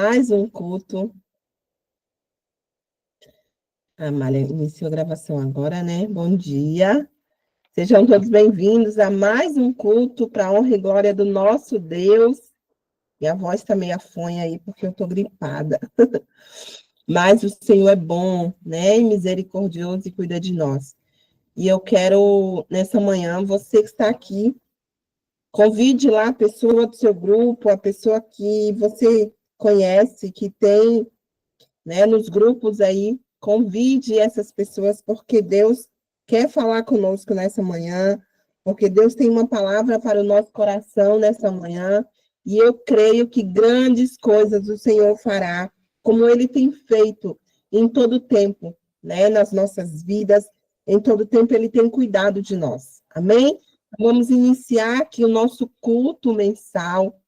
Mais um culto. A Amália iniciou a gravação agora, né? Bom dia. Sejam todos bem-vindos a mais um culto para a honra e glória do nosso Deus. E a voz está meio afonha aí, porque eu estou gripada. Mas o Senhor é bom, né? E misericordioso e cuida de nós. E eu quero, nessa manhã, você que está aqui, convide lá a pessoa do seu grupo, a pessoa que você conhece, que tem, né, nos grupos aí, convide essas pessoas, porque Deus quer falar conosco nessa manhã, porque Deus tem uma palavra para o nosso coração nessa manhã, e eu creio que grandes coisas o Senhor fará, como Ele tem feito em todo o tempo, né, nas nossas vidas, em todo o tempo Ele tem cuidado de nós, amém? Vamos iniciar aqui o nosso culto mensal,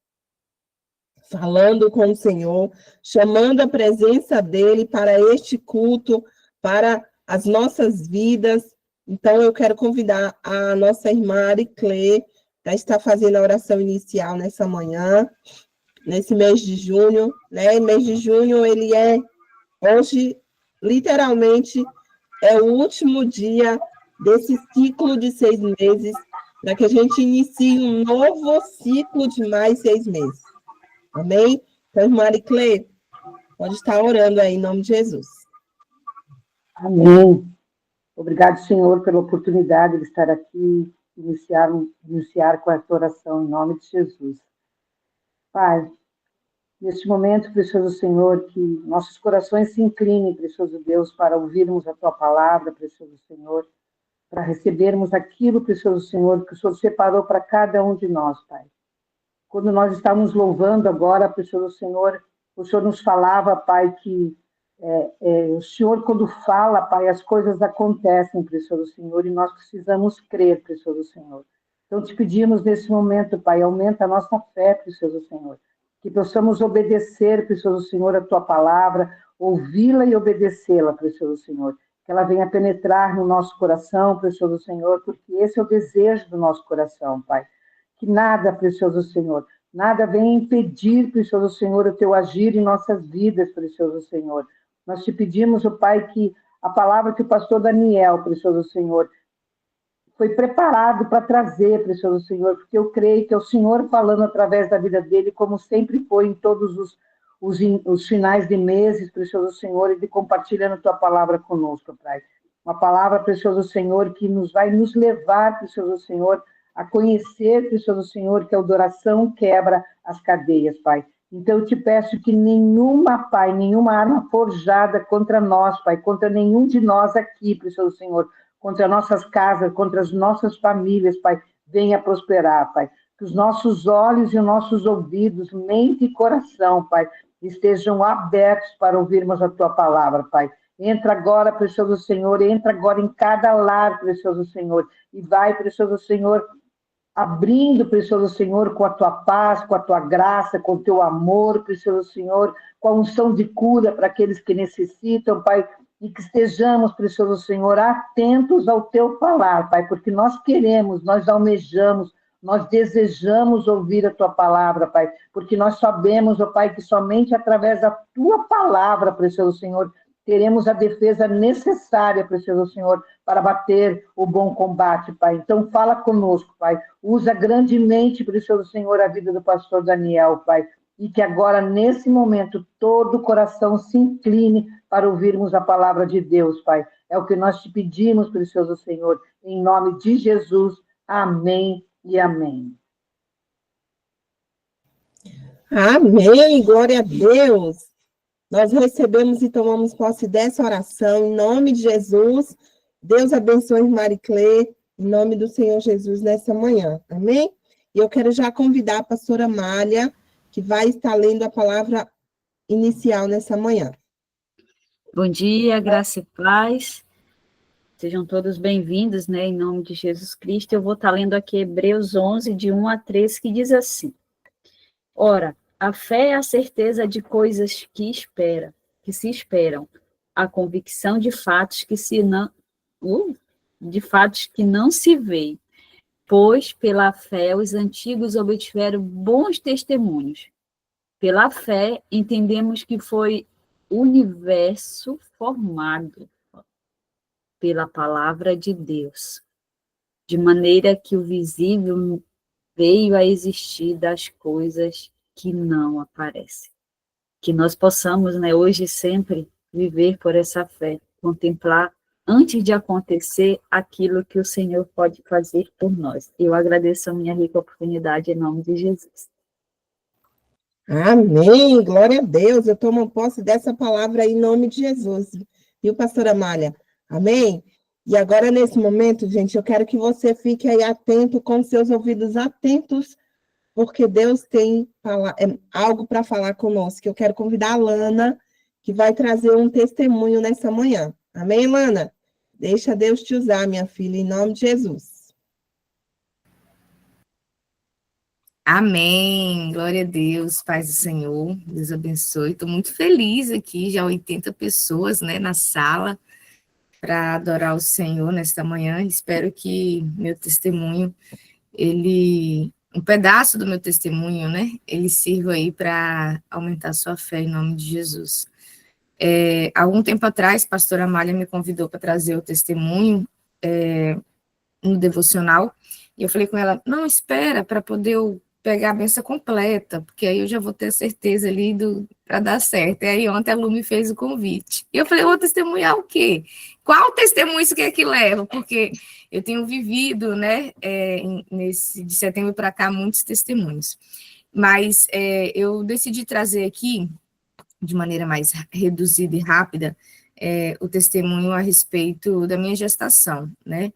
falando com o Senhor, chamando a presença dele para este culto, para as nossas vidas. Então, eu quero convidar a nossa irmã Ariclê para estar fazendo a oração inicial nessa manhã, nesse mês de junho, né? O mês de junho, ele é, hoje, literalmente, é o último dia desse ciclo de 6 meses, para que a gente inicie um novo ciclo de mais 6 meses. Amém? Então, irmã Ariclê, pode estar orando aí em nome de Jesus. Amém. Obrigado, Senhor, pela oportunidade de estar aqui, iniciar com esta oração em nome de Jesus. Pai, neste momento, precioso Senhor, que nossos corações se inclinem, precioso Deus, para ouvirmos a Tua palavra, precioso Senhor, para recebermos aquilo, precioso Senhor, que o Senhor separou para cada um de nós, Pai. Quando nós estávamos louvando agora, precioso Senhor, o Senhor nos falava, Pai, que o Senhor, quando fala, Pai, as coisas acontecem, precioso Senhor, e nós precisamos crer, precioso Senhor. Então, te pedimos nesse momento, Pai, aumenta a nossa fé, precioso Senhor, que possamos obedecer, precioso Senhor, a Tua palavra, ouvi-la e obedecê-la, precioso Senhor, que ela venha penetrar no nosso coração, precioso Senhor, porque esse é o desejo do nosso coração, Pai. Que nada, precioso Senhor, nada venha impedir, precioso Senhor, o Teu agir em nossas vidas, precioso Senhor. Nós te pedimos, ó Pai, que a palavra que o pastor Daniel, precioso Senhor, foi preparado para trazer, precioso Senhor, porque eu creio que é o Senhor falando através da vida dele, como sempre foi em todos os finais de meses, precioso Senhor, e de compartilhando a tua palavra conosco, Pai. Uma palavra, precioso Senhor, que vai nos levar, precioso Senhor, a conhecer, precioso Senhor, que a adoração quebra as cadeias, Pai. Então, eu te peço que Pai, nenhuma arma forjada contra nós, Pai, contra nenhum de nós aqui, precioso Senhor, contra nossas casas, contra as nossas famílias, Pai, venha prosperar, Pai. Que os nossos olhos e os nossos ouvidos, mente e coração, Pai, estejam abertos para ouvirmos a Tua palavra, Pai. Entra agora, precioso Senhor, entra agora em cada lar, precioso Senhor, e vai, precioso Senhor, abrindo, precioso Senhor, com a Tua paz, com a Tua graça, com o Teu amor, precioso Senhor, com a unção de cura para aqueles que necessitam, Pai, e que estejamos, precioso Senhor, atentos ao Teu falar, Pai, porque nós queremos, nós almejamos, nós desejamos ouvir a Tua palavra, Pai, porque nós sabemos, ó Pai, que somente através da Tua palavra, precioso Senhor, teremos a defesa necessária, precioso Senhor, para bater o bom combate, Pai. Então, fala conosco, Pai. Usa grandemente, precioso Senhor, a vida do pastor Daniel, Pai. E que agora, nesse momento, todo o coração se incline para ouvirmos a palavra de Deus, Pai. É o que nós te pedimos, precioso Senhor, em nome de Jesus. Amém e amém. Amém, glória a Deus. Nós recebemos e tomamos posse dessa oração em nome de Jesus. Deus abençoe Mariclê, em nome do Senhor Jesus, nessa manhã. Amém? E eu quero já convidar a pastora Amália, que vai estar lendo a palavra inicial nessa manhã. Bom dia, graça e paz. Sejam todos bem-vindos, né, em nome de Jesus Cristo. Eu vou estar lendo aqui Hebreus 11, de 1 a 3, que diz assim: Ora, a fé é a certeza de coisas que se esperam, a convicção de fatos que não se veem, pois pela fé os antigos obtiveram bons testemunhos. Pela fé, entendemos que foi o universo formado pela palavra de Deus, de maneira que o visível veio a existir das coisas que não aparecem. Que nós possamos, né, hoje e sempre, viver por essa fé, contemplar, antes de acontecer, aquilo que o Senhor pode fazer por nós. Eu agradeço a minha rica oportunidade em nome de Jesus. Amém, glória a Deus. Eu tomo posse dessa palavra aí em nome de Jesus. Viu, pastora Amália? Amém? E agora, nesse momento, gente, eu quero que você fique aí atento, com seus ouvidos atentos, porque Deus tem algo para falar conosco. Eu quero convidar a Lana, que vai trazer um testemunho nessa manhã. Amém, Lana? Deixa Deus te usar, minha filha, em nome de Jesus. Amém, glória a Deus, paz do Senhor, Deus abençoe. Estou muito feliz aqui, já 80 pessoas, né, na sala, para adorar o Senhor nesta manhã. Espero que meu testemunho, um pedaço do meu testemunho, né, ele sirva aí para aumentar a sua fé em nome de Jesus. Algum tempo atrás, a pastora Amália me convidou para trazer o testemunho no devocional, e eu falei com ela, não, espera, para poder eu pegar a benção completa, porque aí eu já vou ter certeza ali para dar certo. E aí ontem a Lu me fez o convite. E eu falei, eu vou testemunhar o quê? Qual testemunho isso que leva? Porque eu tenho vivido, né, de setembro para cá, muitos testemunhos. Mas eu decidi trazer aqui, de maneira mais reduzida e rápida, o testemunho a respeito da minha gestação, né?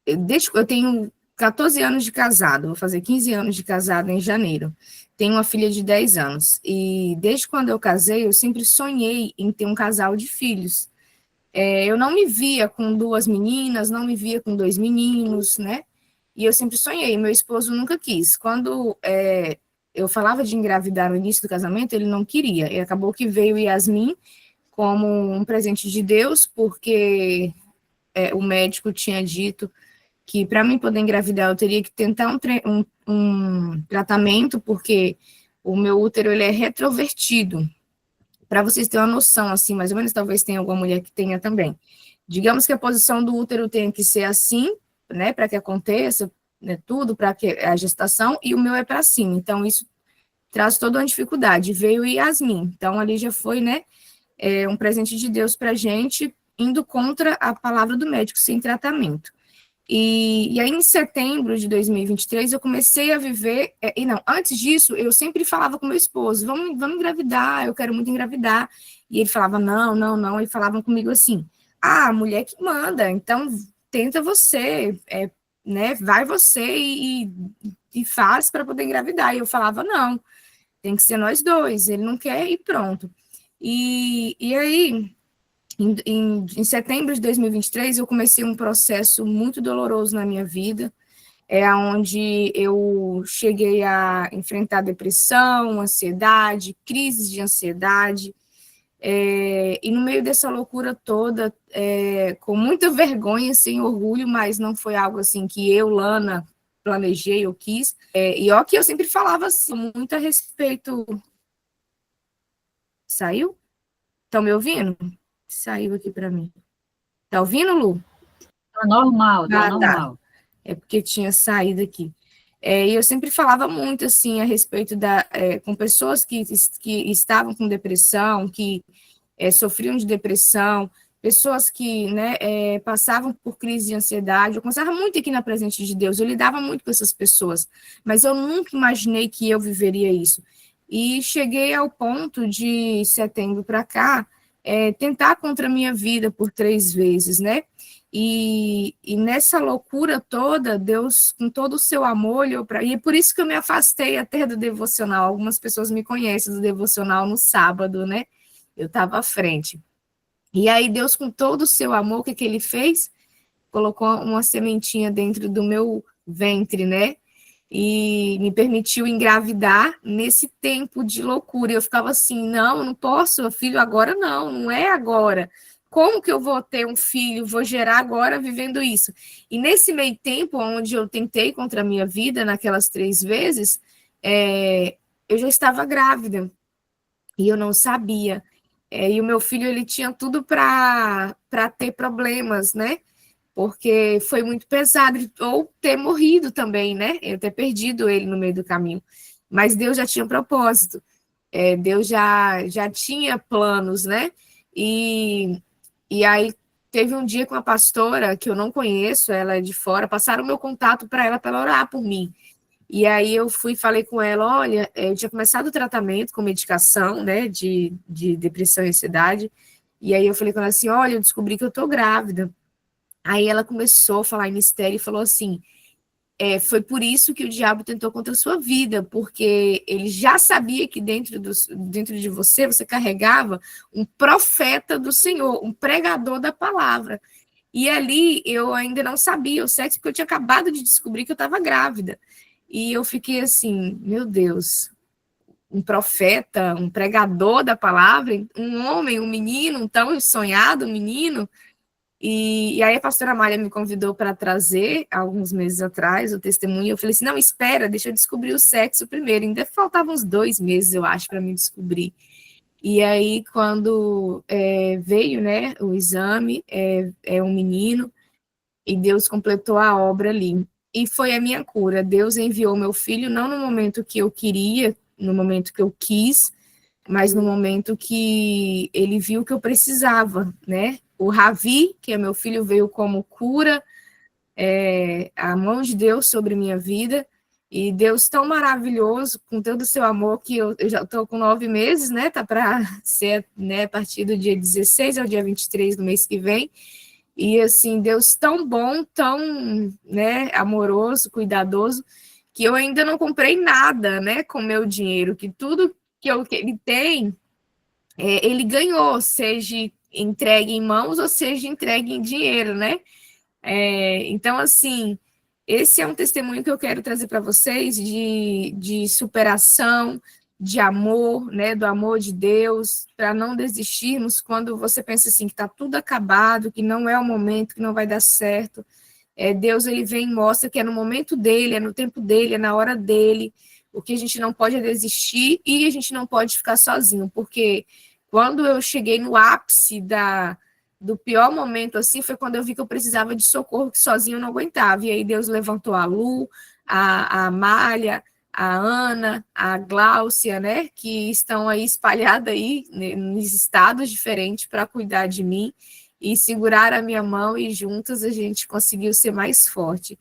Eu tenho 14 anos de casado, vou fazer 15 anos de casado em janeiro. Tenho uma filha de 10 anos. E desde quando eu casei, eu sempre sonhei em ter um casal de filhos. Eu não me via com 2 meninas, não me via com 2 meninos, né? E eu sempre sonhei, meu esposo nunca quis. Quando eu falava de engravidar no início do casamento, ele não queria. E acabou que veio Yasmin como um presente de Deus, porque o médico tinha dito que para mim poder engravidar eu teria que tentar um tratamento, porque o meu útero ele é retrovertido. Para vocês terem uma noção, assim, mais ou menos, talvez tenha alguma mulher que tenha também. Digamos que a posição do útero tenha que ser assim, né, para que aconteça, né, tudo, para que a gestação, e o meu é para cima. Então, isso traz toda uma dificuldade. Veio Yasmin, então ali já foi, né, um presente de Deus para a gente, indo contra a palavra do médico, sem tratamento. E aí, em setembro de 2023, eu comecei a viver... antes disso, eu sempre falava com meu esposo, vamos engravidar, eu quero muito engravidar. E ele falava, não, não, não. E falavam comigo assim, a mulher que manda, então tenta você, né, vai você e faz para poder engravidar. E eu falava, não, tem que ser nós dois, ele não quer e pronto. E aí... Em setembro de 2023, eu comecei um processo muito doloroso na minha vida, onde eu cheguei a enfrentar depressão, ansiedade, crises de ansiedade, e no meio dessa loucura toda, com muita vergonha, sem orgulho, mas não foi algo assim que eu, Lana, planejei ou quis, e ó que eu sempre falava assim, muito a respeito... Saiu? Estão me ouvindo? Saiu aqui para mim. Tá ouvindo, Lu? Tá normal, tá normal. Tá. É porque tinha saído aqui. E eu sempre falava muito, assim, a respeito com pessoas que estavam com depressão, que sofriam de depressão, pessoas que, né, passavam por crise de ansiedade. Eu conversava muito aqui na presença de Deus, eu lidava muito com essas pessoas, mas eu nunca imaginei que eu viveria isso. E cheguei ao ponto de setembro para cá, tentar contra a minha vida por 3 vezes, né? E nessa loucura toda, Deus, com todo o seu amor, olhou para... E é por isso que eu me afastei até do devocional. Algumas pessoas me conhecem do devocional no sábado, né? Eu estava à frente. E aí Deus, com todo o seu amor, o que ele fez? Colocou uma sementinha dentro do meu ventre, né? E me permitiu engravidar nesse tempo de loucura. Eu ficava assim, não posso, filho, agora não é agora. Como que eu vou ter um filho, vou gerar agora vivendo isso? E nesse meio tempo, onde eu tentei contra a minha vida, naquelas 3 vezes, eu já estava grávida e eu não sabia. E o meu filho, ele tinha tudo para ter problemas, né? Porque foi muito pesado, ou ter morrido também, né? Eu ter perdido ele no meio do caminho. Mas Deus já tinha propósito. Deus já tinha planos, né? E aí teve um dia com uma pastora que eu não conheço, ela é de fora, passaram o meu contato para ela orar por mim. E aí eu fui e falei com ela, olha, eu tinha começado o tratamento com medicação, né, de depressão e ansiedade, e aí eu falei com ela assim, olha, eu descobri que eu tô grávida. Aí ela começou a falar em mistério e falou assim, foi por isso que o diabo tentou contra a sua vida, porque ele já sabia que dentro de você carregava um profeta do Senhor, um pregador da palavra. E ali eu ainda não sabia o sexo, porque eu tinha acabado de descobrir que eu estava grávida. E eu fiquei assim, meu Deus, um profeta, um pregador da palavra, um homem, um menino, um tão sonhado menino. E aí a pastora Amália me convidou para trazer, alguns meses atrás, o testemunho. Eu falei assim, não, espera, deixa eu descobrir o sexo primeiro. Ainda faltavam uns 2 meses, eu acho, para me descobrir. E aí, quando veio, né, o exame, é um menino, e Deus completou a obra ali. E foi a minha cura. Deus enviou meu filho, não no momento que eu queria, no momento que eu quis, mas no momento que ele viu que eu precisava, né? O Ravi, que é meu filho, veio como cura, a mão de Deus sobre minha vida, e Deus tão maravilhoso, com todo o seu amor, que eu já estou com 9 meses, né? Tá para ser, né, a partir do dia 16 ao dia 23 do mês que vem. E assim, Deus tão bom, tão, né, amoroso, cuidadoso, que eu ainda não comprei nada, né, com meu dinheiro, que tudo que ele tem, ele ganhou, seja entregue em mãos ou seja entregue em dinheiro, né? Então, assim, esse é um testemunho que eu quero trazer para vocês de superação, de amor, né, do amor de Deus, para não desistirmos quando você pensa assim, que está tudo acabado, que não é o momento, que não vai dar certo. Deus, ele vem e mostra que é no momento dele, é no tempo dele, é na hora dele. O que a gente não pode é desistir e a gente não pode ficar sozinho, porque quando eu cheguei no ápice do pior momento, assim, foi quando eu vi que eu precisava de socorro, que sozinho eu não aguentava. E aí Deus levantou a Lu, a Amália, a Ana, a Gláucia, né, que estão aí espalhadas aí, nos estados diferentes para cuidar de mim e segurar a minha mão, e juntas a gente conseguiu ser mais forte.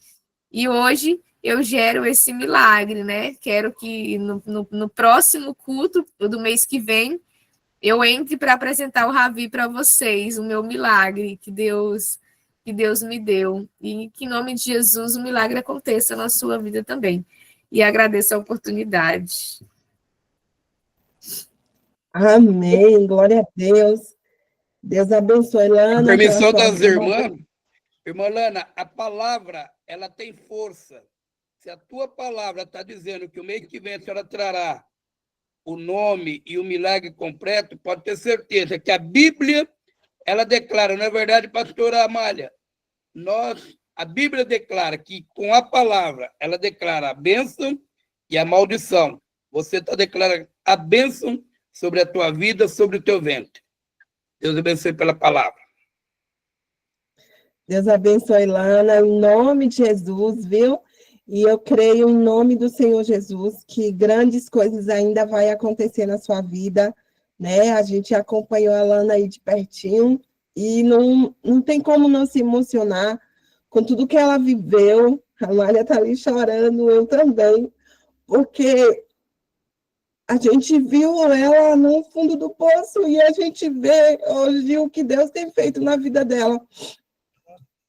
E hoje eu gero esse milagre, né? Quero que no próximo culto do mês que vem eu entre para apresentar o Ravi para vocês, o meu milagre que Deus me deu. E que em nome de Jesus o milagre aconteça na sua vida também. E agradeço a oportunidade. Amém, glória a Deus. Deus abençoe, Lana. A permissão das irmãs, irmã Lana, a palavra, ela tem força. Se a tua palavra está dizendo que o mês que vem a senhora trará o nome e o milagre completo, pode ter certeza que a Bíblia, ela declara, não é verdade, pastora Amália? A Bíblia declara que com a palavra, ela declara a bênção e a maldição. Você está declarando a bênção sobre a tua vida, sobre o teu ventre. Deus abençoe pela palavra. Deus abençoe, Lana, em nome de Jesus, viu? E eu creio em nome do Senhor Jesus que grandes coisas ainda vai acontecer na sua vida, né? A gente acompanhou a Lana aí de pertinho e não tem como não se emocionar com tudo que ela viveu. A Mária está ali chorando, eu também, porque a gente viu ela no fundo do poço e a gente vê hoje o que Deus tem feito na vida dela.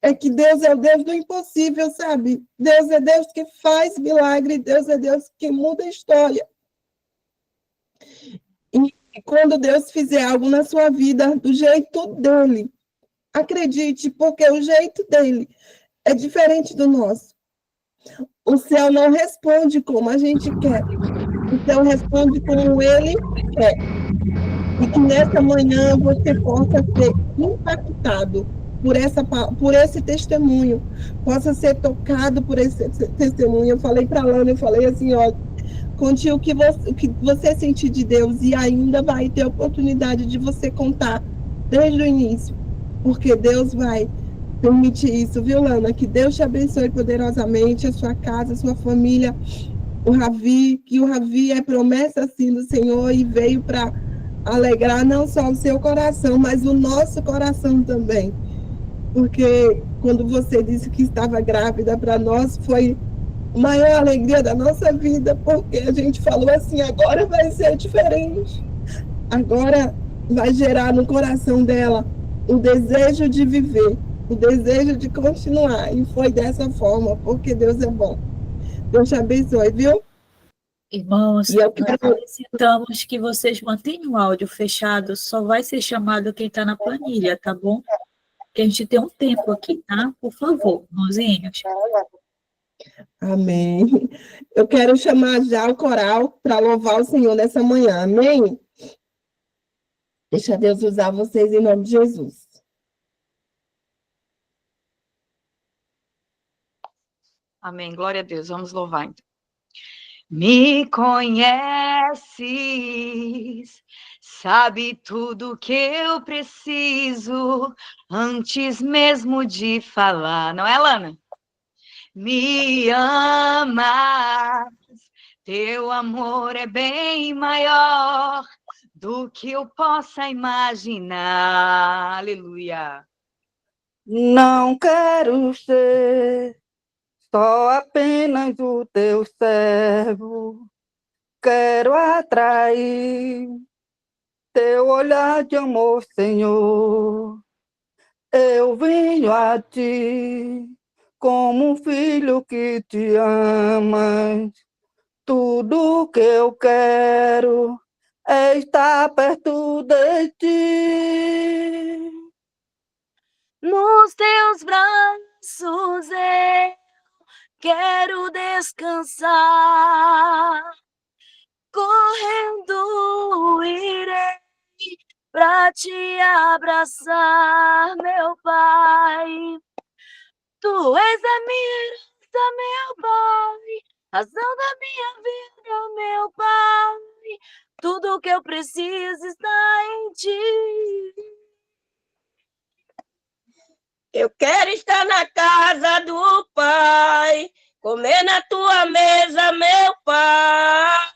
É que Deus é o Deus do impossível, sabe? Deus é Deus que faz milagre, Deus é Deus que muda a história. E quando Deus fizer algo na sua vida do jeito dele, acredite, porque o jeito dele é diferente do nosso. O céu não responde como a gente quer. O céu responde como ele quer. E que nessa manhã você possa ser impactado por esse testemunho, possa ser tocado por esse testemunho. Eu falei para a Lana, eu falei assim, ó, Conte o que você sentir de Deus e ainda vai ter a oportunidade de você contar desde o início, porque Deus vai permitir isso, viu, Lana? Que Deus te abençoe poderosamente, a sua casa, a sua família, o Ravi, que o Ravi é promessa, assim, do Senhor e veio para alegrar não só o seu coração, mas o nosso coração também. Porque quando você disse que estava grávida, para nós foi a maior alegria da nossa vida, porque a gente falou assim, agora vai ser diferente. Agora vai gerar no coração dela o desejo de viver, o desejo de continuar. E foi dessa forma, porque Deus é bom. Deus te abençoe, viu? Irmãos, E eu nós quero... solicitamos que vocês mantenham o áudio fechado, só vai ser chamado quem está na planilha, tá bom? Que a gente tem um tempo aqui, tá? Por favor, irmãozinhos. Amém. Eu quero chamar já o coral para louvar o Senhor nessa manhã. Amém? Deixa Deus usar vocês em nome de Jesus. Amém. Glória a Deus. Vamos louvar, então. Me conheces, sabe tudo que eu preciso antes mesmo de falar. Não é, Lana? Me amas, teu amor é bem maior do que eu possa imaginar. Aleluia. Não quero ser só apenas o teu servo, quero atrair teu olhar de amor, Senhor. Eu venho a ti como um filho que te amas. Tudo que eu quero é estar perto de ti. Nos teus braços eu quero descansar. Correndo irei pra te abraçar, meu Pai. Tu és a minha herança, meu Pai, razão da minha vida, meu Pai. Tudo que eu preciso está em ti. Eu quero estar na casa do Pai, comer na tua mesa, meu Pai.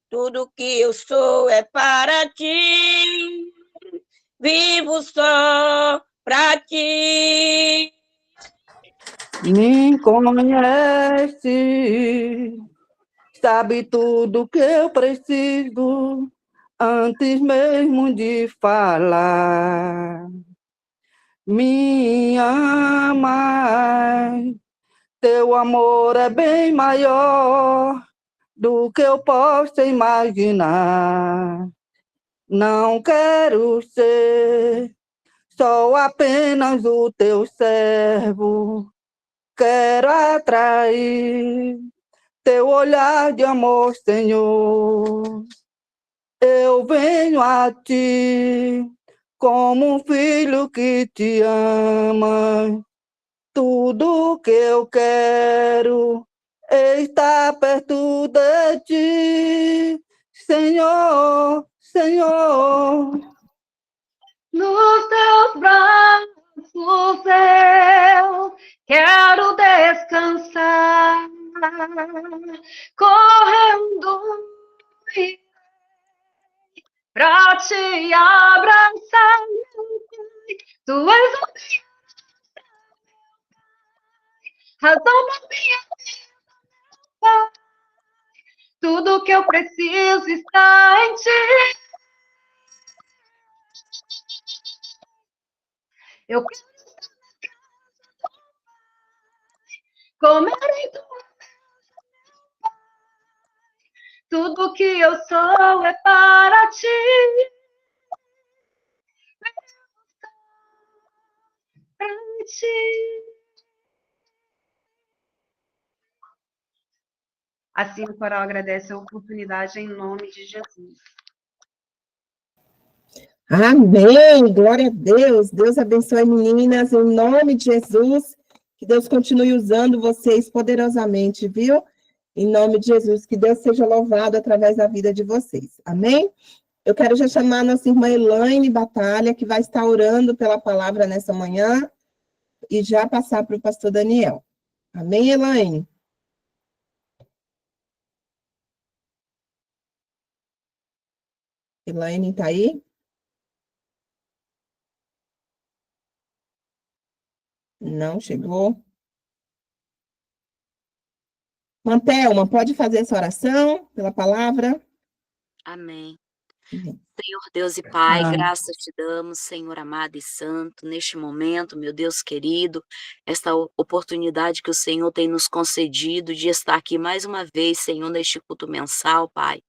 Tudo que eu sou é para ti, vivo só para ti. Me conhece, sabe tudo que eu preciso antes mesmo de falar. Me amas, teu amor é bem maior do que eu possa imaginar. Não quero ser só apenas o teu servo, quero atrair teu olhar de amor, Senhor. Eu venho a ti como um filho que te ama. Tudo que eu quero é estar perto de ti, Senhor, Senhor. Nos teus braços eu quero descansar, correndo pra te abraçar, tu és o razão da minha vida, tudo que eu preciso está em ti. Eu quero comer em tua mesa, tudo que eu sou é para ti. Para ti. Assim o coral agradece a oportunidade em nome de Jesus. Amém, glória a Deus. Deus abençoe, meninas, em nome de Jesus. Que Deus continue usando vocês poderosamente, viu? Em nome de Jesus, que Deus seja louvado através da vida de vocês. Amém? Eu quero já chamar a nossa irmã Elaine Batalha, que vai estar orando pela palavra nessa manhã, e já passar para o pastor Daniel. Amém, Elaine? Elaine está aí? Não chegou. Mantelma, pode fazer essa oração pela palavra? Amém. Uhum. Senhor Deus e Pai, Ah. graças te damos, Senhor amado e santo, neste momento, meu Deus querido, esta oportunidade que o Senhor tem nos concedido de estar aqui mais uma vez, Senhor, neste culto mensal, Pai.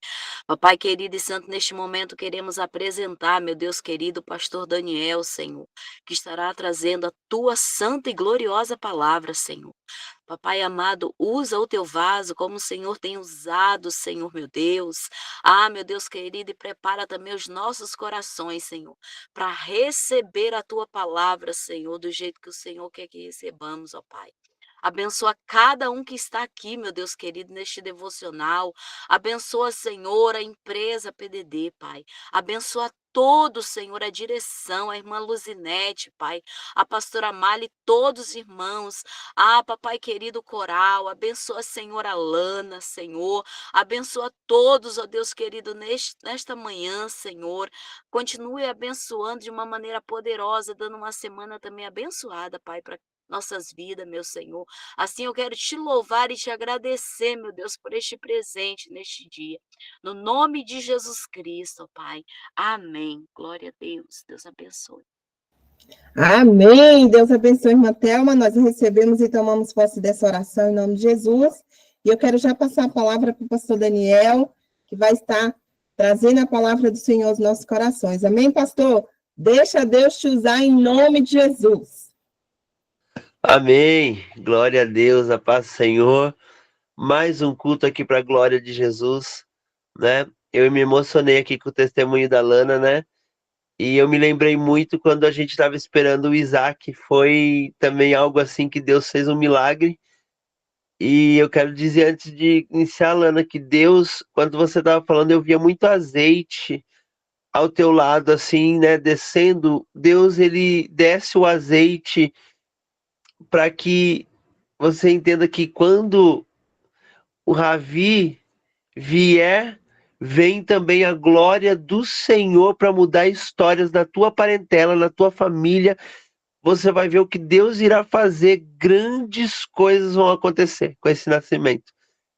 Papai querido e santo, neste momento queremos apresentar, meu Deus querido, o pastor Daniel, Senhor, que estará trazendo a tua santa e gloriosa palavra, Senhor. Papai amado, usa o teu vaso como o Senhor tem usado, Senhor meu Deus. Ah, meu Deus querido, e prepara também os nossos corações, Senhor, para receber a tua palavra, Senhor, do jeito que o Senhor quer que recebamos, ó Pai. Abençoa cada um que está aqui, meu Deus querido, neste devocional. Abençoa, Senhor, a empresa PDD, Pai. Abençoa todos, Senhor, a direção, a irmã Luzinete, Pai, a pastora Mali, todos os irmãos. Ah, papai querido coral, abençoa, Senhor, a Lana, Senhor. Abençoa todos, ó Deus querido, nesta manhã, Senhor. Continue abençoando de uma maneira poderosa, dando uma semana também abençoada, Pai, para nossas vidas, meu Senhor. Assim eu quero te louvar e te agradecer, meu Deus, por este presente neste dia. No nome de Jesus Cristo, Pai. Amém. Glória a Deus. Deus abençoe. Amém. Deus abençoe, irmã Thelma. Nós recebemos e tomamos posse dessa oração em nome de Jesus. E eu quero já passar a palavra para o pastor Daniel, que vai estar trazendo a palavra do Senhor aos nossos corações. Amém, pastor? Deixa Deus te usar em nome de Jesus. Amém. Glória a Deus, a paz do Senhor. Mais um culto aqui para a glória de Jesus, né? Eu me emocionei aqui com o testemunho da Lana, né? E eu me lembrei muito quando a gente estava esperando o Isaac. Foi também algo assim que Deus fez um milagre. E eu quero dizer antes de iniciar, Lana, que Deus, quando você estava falando, eu via muito azeite ao teu lado, assim, né? Descendo. Deus, ele desce o azeite para que você entenda que quando o Ravi vier, vem também a glória do Senhor para mudar histórias na tua parentela, na tua família. Você vai ver o que Deus irá fazer. Grandes coisas vão acontecer com esse nascimento,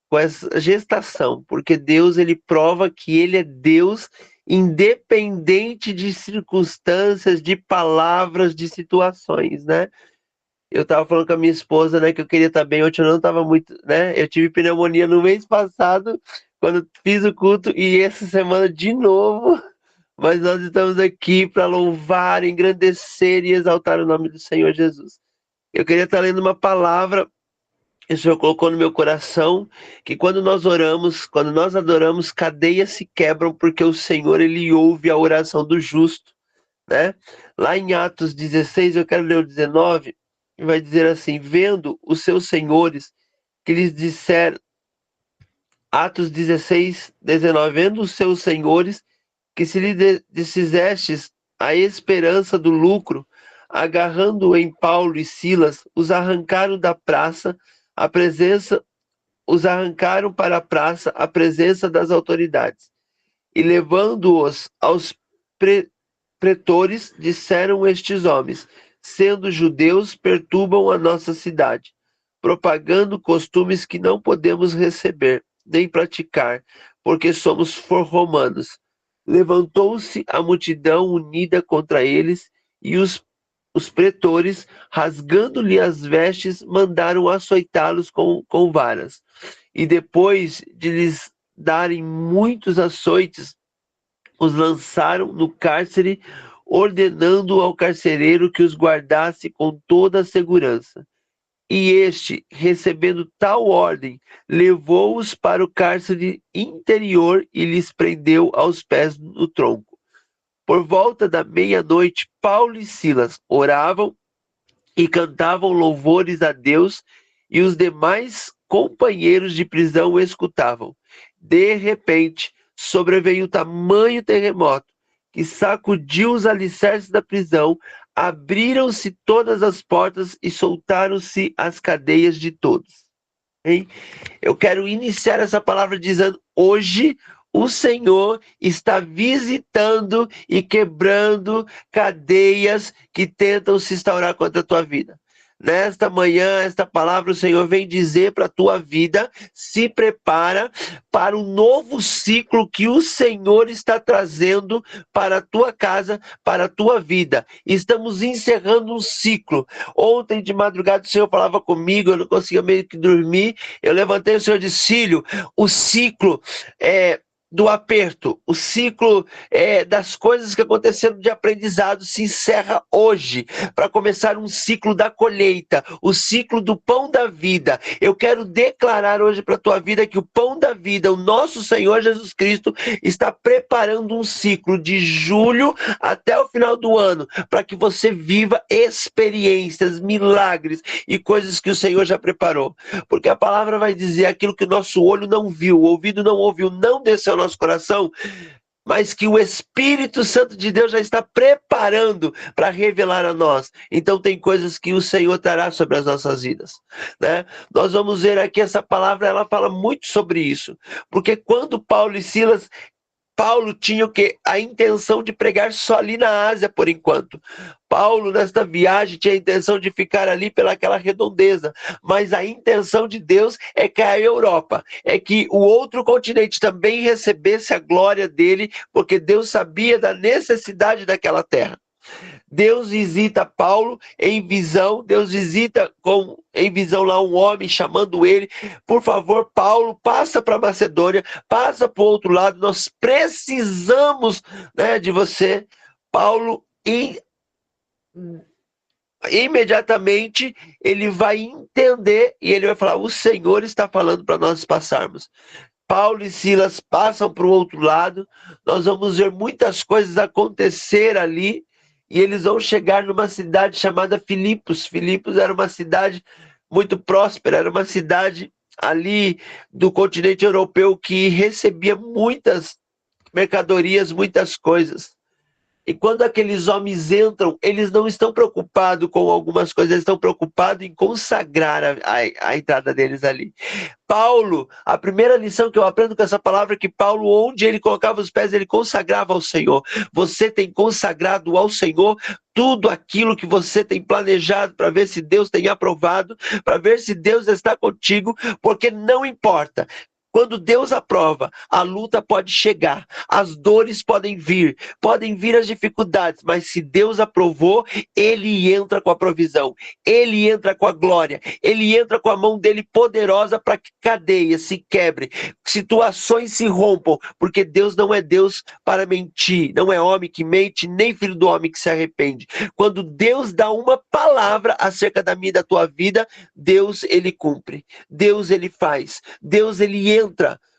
com essa gestação, porque Deus, ele prova que ele é Deus independente de circunstâncias, de palavras, de situações, né? Eu tava falando com a minha esposa, né, que eu queria estar bem, ontem eu não tava muito, né? Eu tive pneumonia no mês passado, quando fiz o culto, e essa semana de novo. Mas nós estamos aqui para louvar, engrandecer e exaltar o nome do Senhor Jesus. Eu queria estar lendo uma palavra que o Senhor colocou no meu coração, que quando nós oramos, quando nós adoramos, cadeias se quebram, porque o Senhor, ele ouve a oração do justo, né? Lá em Atos 16, eu quero ler o 19, vai dizer assim: vendo os seus senhores que lhes disseram, Atos 16, 19, vendo os seus senhores que se lhe desfizestes a esperança do lucro, agarrando em Paulo e Silas, os arrancaram da praça, os arrancaram para a praça à presença das autoridades, e levando-os aos pretores, disseram estes homens: sendo judeus, perturbam a nossa cidade, propagando costumes que não podemos receber, nem praticar, porque somos romanos. Levantou-se a multidão unida contra eles, e os pretores, rasgando-lhe as vestes, mandaram açoitá-los com varas. E depois de lhes darem muitos açoites, os lançaram no cárcere, ordenando ao carcereiro que os guardasse com toda a segurança. E este, recebendo tal ordem, levou-os para o cárcere interior e lhes prendeu aos pés no tronco. Por volta da meia-noite, Paulo e Silas oravam e cantavam louvores a Deus, e os demais companheiros de prisão o escutavam. De repente, sobreveio tamanho terremoto que sacudiu os alicerces da prisão, abriram-se todas as portas e soltaram-se as cadeias de todos. Hein? Eu quero iniciar essa palavra dizendo: hoje o Senhor está visitando e quebrando cadeias que tentam se instaurar contra a tua vida. Nesta manhã, esta palavra o Senhor vem dizer para a tua vida: se prepara para o novo ciclo que o Senhor está trazendo para a tua casa, para a tua vida. Estamos encerrando um ciclo. Ontem de madrugada o Senhor falava comigo, eu não conseguia meio que dormir. Eu levantei, o Senhor disse: filho, o ciclo do aperto, o ciclo das coisas que aconteceram de aprendizado se encerra hoje, para começar um ciclo da colheita, o ciclo do pão da vida. Eu quero declarar hoje para a tua vida que o pão da vida, o nosso Senhor Jesus Cristo, está preparando um ciclo de julho até o final do ano, para que você viva experiências, milagres e coisas que o Senhor já preparou. Porque a palavra vai dizer: aquilo que o nosso olho não viu, o ouvido não ouviu, não desceu ao nosso coração, mas que o Espírito Santo de Deus já está preparando para revelar a nós. Então tem coisas que o Senhor trará sobre as nossas vidas, né? Nós vamos ver aqui essa palavra, ela fala muito sobre isso, porque quando Paulo e Silas, Paulo tinha o quê? A intenção de pregar só ali na Ásia por enquanto. Paulo, nesta viagem, tinha a intenção de ficar ali pelaquela redondeza, mas a intenção de Deus é que a Europa, é que o outro continente também recebesse a glória dele, porque Deus sabia da necessidade daquela terra. Deus visita Paulo em visão, Deus visita em visão lá um homem chamando ele: por favor, Paulo, passa para Macedônia, passa para o outro lado, nós precisamos, né, de você. Paulo, imediatamente, ele vai entender e ele vai falar: o Senhor está falando para nós passarmos. Paulo e Silas passam para o outro lado, nós vamos ver muitas coisas acontecer ali. E eles vão chegar numa cidade chamada Filipos. Filipos era uma cidade muito próspera, era uma cidade ali do continente europeu que recebia muitas mercadorias, muitas coisas. E quando aqueles homens entram, eles não estão preocupados com algumas coisas, eles estão preocupados em consagrar a entrada deles ali. Paulo, a primeira lição que eu aprendo com essa palavra é que Paulo, onde ele colocava os pés, ele consagrava ao Senhor. Você tem consagrado ao Senhor tudo aquilo que você tem planejado, para ver se Deus tem aprovado, para ver se Deus está contigo, porque não importa. Quando Deus aprova, a luta pode chegar, as dores podem vir as dificuldades, mas se Deus aprovou, Ele entra com a provisão, Ele entra com a glória, Ele entra com a mão dele poderosa para que cadeias se quebrem, situações se rompam, porque Deus não é Deus para mentir, não é homem que mente, nem filho do homem que se arrepende. Quando Deus dá uma palavra acerca da minha e da tua vida, Deus, Ele cumpre, Deus, Ele faz, Deus, Ele entra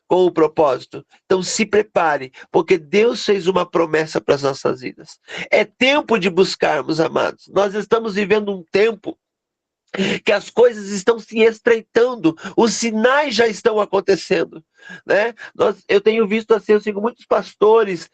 com o propósito. Então se prepare, porque Deus fez uma promessa para as nossas vidas. É tempo de buscarmos, amados. Nós estamos vivendo um tempo que as coisas estão se estreitando, os sinais já estão acontecendo, né? Eu tenho visto assim, eu sigo muitos pastores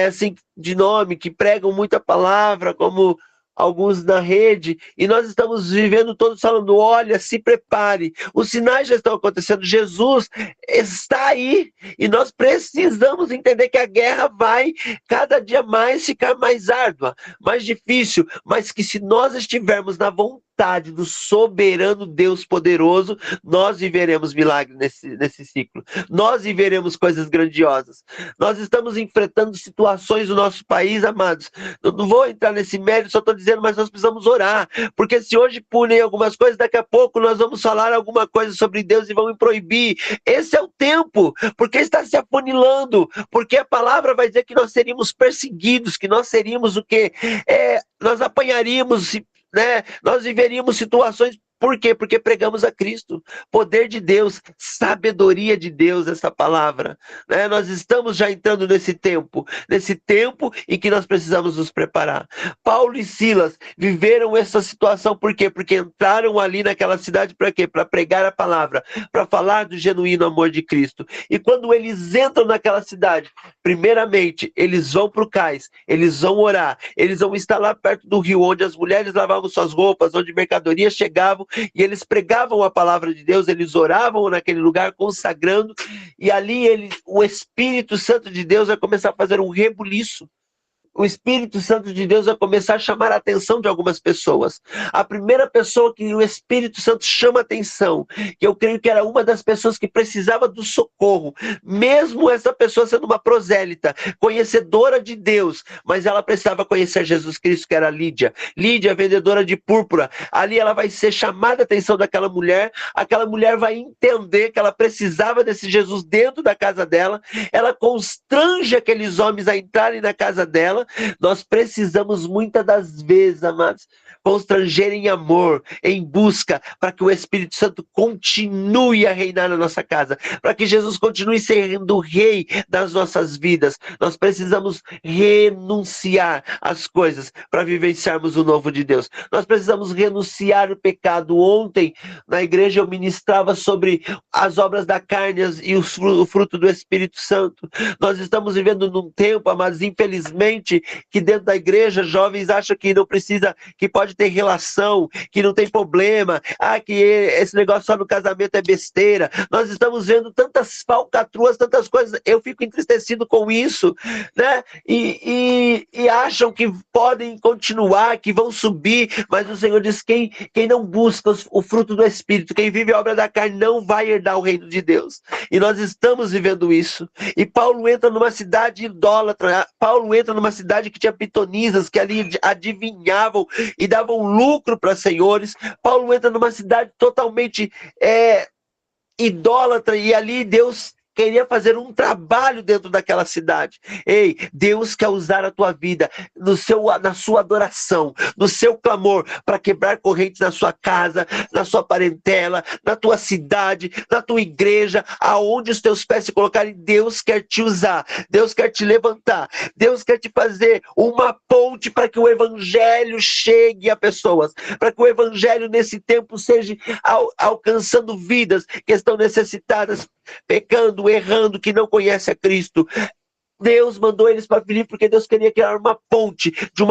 assim, de nome, que pregam muita palavra, como alguns na rede, e nós estamos vivendo todos falando: olha, se prepare, os sinais já estão acontecendo, Jesus está aí, e nós precisamos entender que a guerra vai cada dia mais ficar mais árdua, mais difícil, mas que se nós estivermos na vontade do soberano Deus poderoso, nós viveremos milagres nesse ciclo, nós viveremos coisas grandiosas. Nós estamos enfrentando situações no nosso país, amados, eu não vou entrar nesse mérito, só estou dizendo, mas nós precisamos orar, porque se hoje punem algumas coisas, daqui a pouco nós vamos falar alguma coisa sobre Deus e vamos proibir. Esse é o tempo, porque está se afunilando, porque a palavra vai dizer que nós seríamos perseguidos, que nós seríamos o quê? Nós apanharíamos, né? Nós viveríamos situações Por quê? Porque pregamos a Cristo. Poder de Deus, sabedoria de Deus, essa palavra. Né? Nós estamos já entrando nesse tempo em que nós precisamos nos preparar. Paulo e Silas viveram essa situação, por quê? Porque entraram ali naquela cidade para quê? Para pregar a palavra, para falar do genuíno amor de Cristo. E quando eles entram naquela cidade, primeiramente, eles vão para o cais, eles vão orar, eles vão estar lá perto do rio, onde as mulheres lavavam suas roupas, onde mercadorias chegavam, e eles pregavam a palavra de Deus, eles oravam naquele lugar, consagrando, e ali o Espírito Santo de Deus vai começar a fazer um rebuliço. O Espírito Santo de Deus vai começar a chamar a atenção de algumas pessoas. A primeira pessoa que o Espírito Santo chama a atenção, que eu creio que era uma das pessoas que precisava do socorro, mesmo essa pessoa sendo uma prosélita, conhecedora de Deus, mas ela precisava conhecer Jesus Cristo, que era Lídia. Lídia, vendedora de púrpura. Ali ela vai ser chamada a atenção daquela mulher, aquela mulher vai entender que ela precisava desse Jesus dentro da casa dela, ela constrange aqueles homens a entrarem na casa dela. Nós precisamos muitas das vezes, amados, constranger em amor, em busca, para que o Espírito Santo continue a reinar na nossa casa, para que Jesus continue sendo o rei das nossas vidas. Nós precisamos renunciar às coisas para vivenciarmos o novo de Deus. Nós precisamos renunciar o pecado. Ontem, na igreja, eu ministrava sobre as obras da carne e o fruto do Espírito Santo. Nós estamos vivendo num tempo, amados, infelizmente, que dentro da igreja, jovens acham que não precisa, que pode ter relação, que não tem problema, que esse negócio só no casamento é besteira. Nós estamos vendo tantas falcatruas, tantas coisas, eu fico entristecido com isso, né? E acham que podem continuar, que vão subir, mas o Senhor diz, quem não busca o fruto do Espírito, quem vive a obra da carne, não vai herdar o reino de Deus. E nós estamos vivendo isso. E Paulo entra numa cidade idólatra, Paulo entra numa cidade que tinha pitonisas, que ali adivinhavam e davam lucro para senhores. Paulo entra numa cidade totalmente idólatra, e ali Deus queria fazer um trabalho dentro daquela cidade. Ei, Deus quer usar a tua vida na sua adoração, no seu clamor, para quebrar correntes na sua casa, na sua parentela, na tua cidade, na tua igreja, aonde os teus pés se colocarem. Deus quer te usar, Deus quer te levantar, Deus quer te fazer uma ponte para que o evangelho chegue a pessoas, para que o evangelho nesse tempo seja alcançando vidas que estão necessitadas, pecando, errando, que não conhece a Cristo. Deus mandou eles para Filipe porque Deus queria criar uma ponte de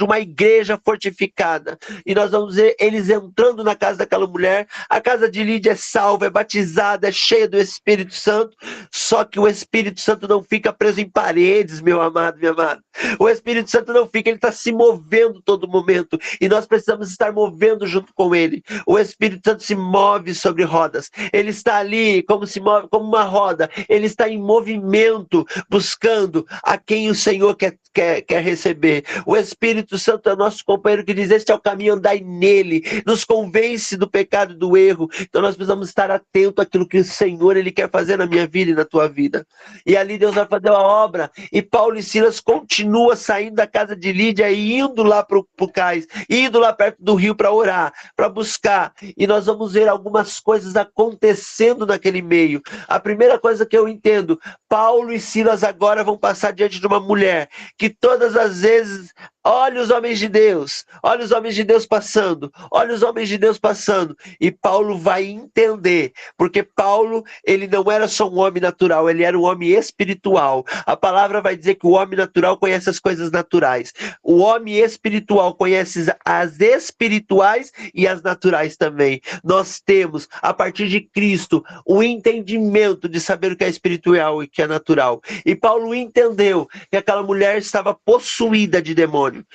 uma igreja fortificada. E nós vamos ver eles entrando na casa daquela mulher. A casa de Lídia é salva, é batizada, é cheia do Espírito Santo. Só que o Espírito Santo não fica preso em paredes, meu amado, minha amada. O Espírito Santo não fica, ele está se movendo todo momento. E nós precisamos estar movendo junto com ele. O Espírito Santo se move sobre rodas. Ele está ali como uma roda. Ele está em movimento, buscando a quem o Senhor quer receber. O Espírito Santo é o nosso companheiro que diz, este é o caminho, andai nele, nos convence do pecado e do erro. Então nós precisamos estar atentos àquilo que o Senhor ele quer fazer na minha vida e na tua vida. E ali Deus vai fazer uma obra, e Paulo e Silas continuam saindo da casa de Lídia e indo lá para o cais, indo lá perto do rio para orar, para buscar. E nós vamos ver algumas coisas acontecendo naquele meio. A primeira coisa que eu entendo, Paulo e Silas agora vão passar diante de uma mulher que todas as vezes, olha os homens de Deus passando, olha os homens de Deus passando, e Paulo vai entender, porque Paulo, ele não era só um homem natural, ele era um homem espiritual. A palavra vai dizer que o homem natural conhece as coisas naturais, o homem espiritual conhece as espirituais e as naturais também. Nós temos, a partir de Cristo, o entendimento de saber o que é espiritual e o que é natural. E Paulo entendeu que aquela mulher estava possuída de demônio,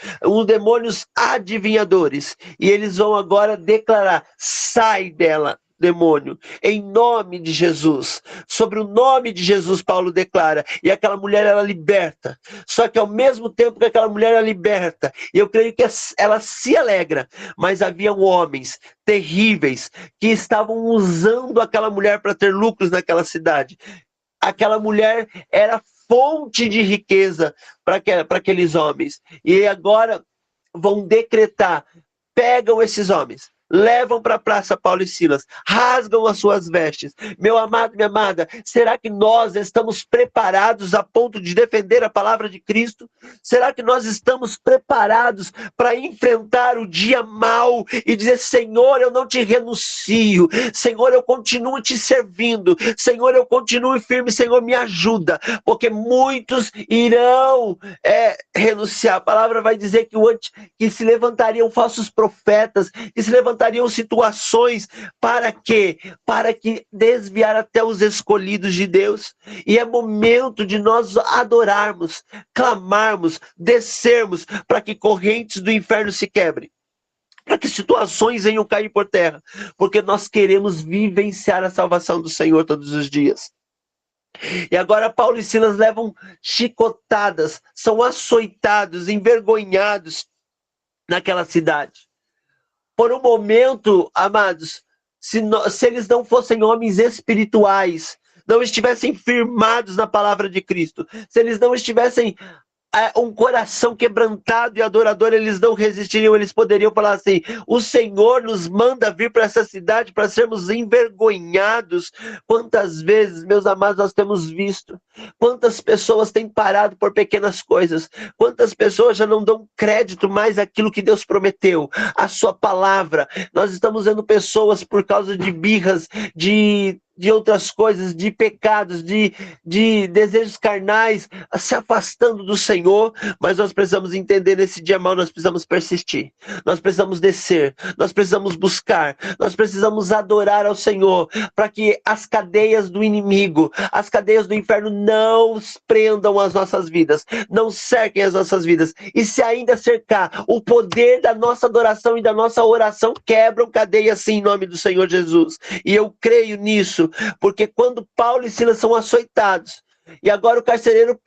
demônios adivinhadores, e eles vão agora declarar, sai dela, demônio, em nome de Jesus. Sobre o nome de Jesus, Paulo declara, e aquela mulher ela liberta. Só que ao mesmo tempo que aquela mulher ela liberta, e eu creio que ela se alegra, mas haviam homens terríveis que estavam usando aquela mulher para ter lucros naquela cidade. Aquela mulher era fonte de riqueza para aqueles homens. E agora vão decretar, pegam esses homens, levam para a praça Paulo e Silas, rasgam as suas vestes. Meu amado, minha amada, será que nós estamos preparados a ponto de defender a palavra de Cristo? Será que nós estamos preparados para enfrentar o dia mau e dizer: Senhor, eu não te renuncio, Senhor, eu continuo te servindo, Senhor, eu continuo firme, Senhor, me ajuda, porque muitos irão renunciar. A palavra vai dizer que se levantariam falsos profetas, que se levantariam situações para quê? Para que desviar até os escolhidos de Deus. E é momento de nós adorarmos, clamarmos, descermos, para que correntes do inferno se quebrem, para que situações venham cair por terra, porque nós queremos vivenciar a salvação do Senhor todos os dias. E agora Paulo e Silas levam chicotadas, são açoitados, envergonhados naquela cidade. Por um momento, amados, se eles não fossem homens espirituais, não estivessem firmados na palavra de Cristo, se eles não estivessem um coração quebrantado e adorador, eles não resistiriam, eles poderiam falar assim: o Senhor nos manda vir para essa cidade para sermos envergonhados. Quantas vezes, meus amados, nós temos visto, quantas pessoas têm parado por pequenas coisas, quantas pessoas já não dão crédito mais àquilo que Deus prometeu, a sua palavra. Nós estamos vendo pessoas por causa de birras, de outras coisas, de pecados, de desejos carnais, se afastando do Senhor. Mas nós precisamos entender, nesse dia mau, nós precisamos persistir, nós precisamos descer, nós precisamos buscar, nós precisamos adorar ao Senhor, para que as cadeias do inimigo, as cadeias do inferno não prendam as nossas vidas, não cerquem as nossas vidas. E se ainda cercar, o poder da nossa adoração e da nossa oração quebram cadeias sim, em nome do Senhor Jesus. E eu creio nisso, porque quando Paulo e Silas são açoitados, e agora o carcereiro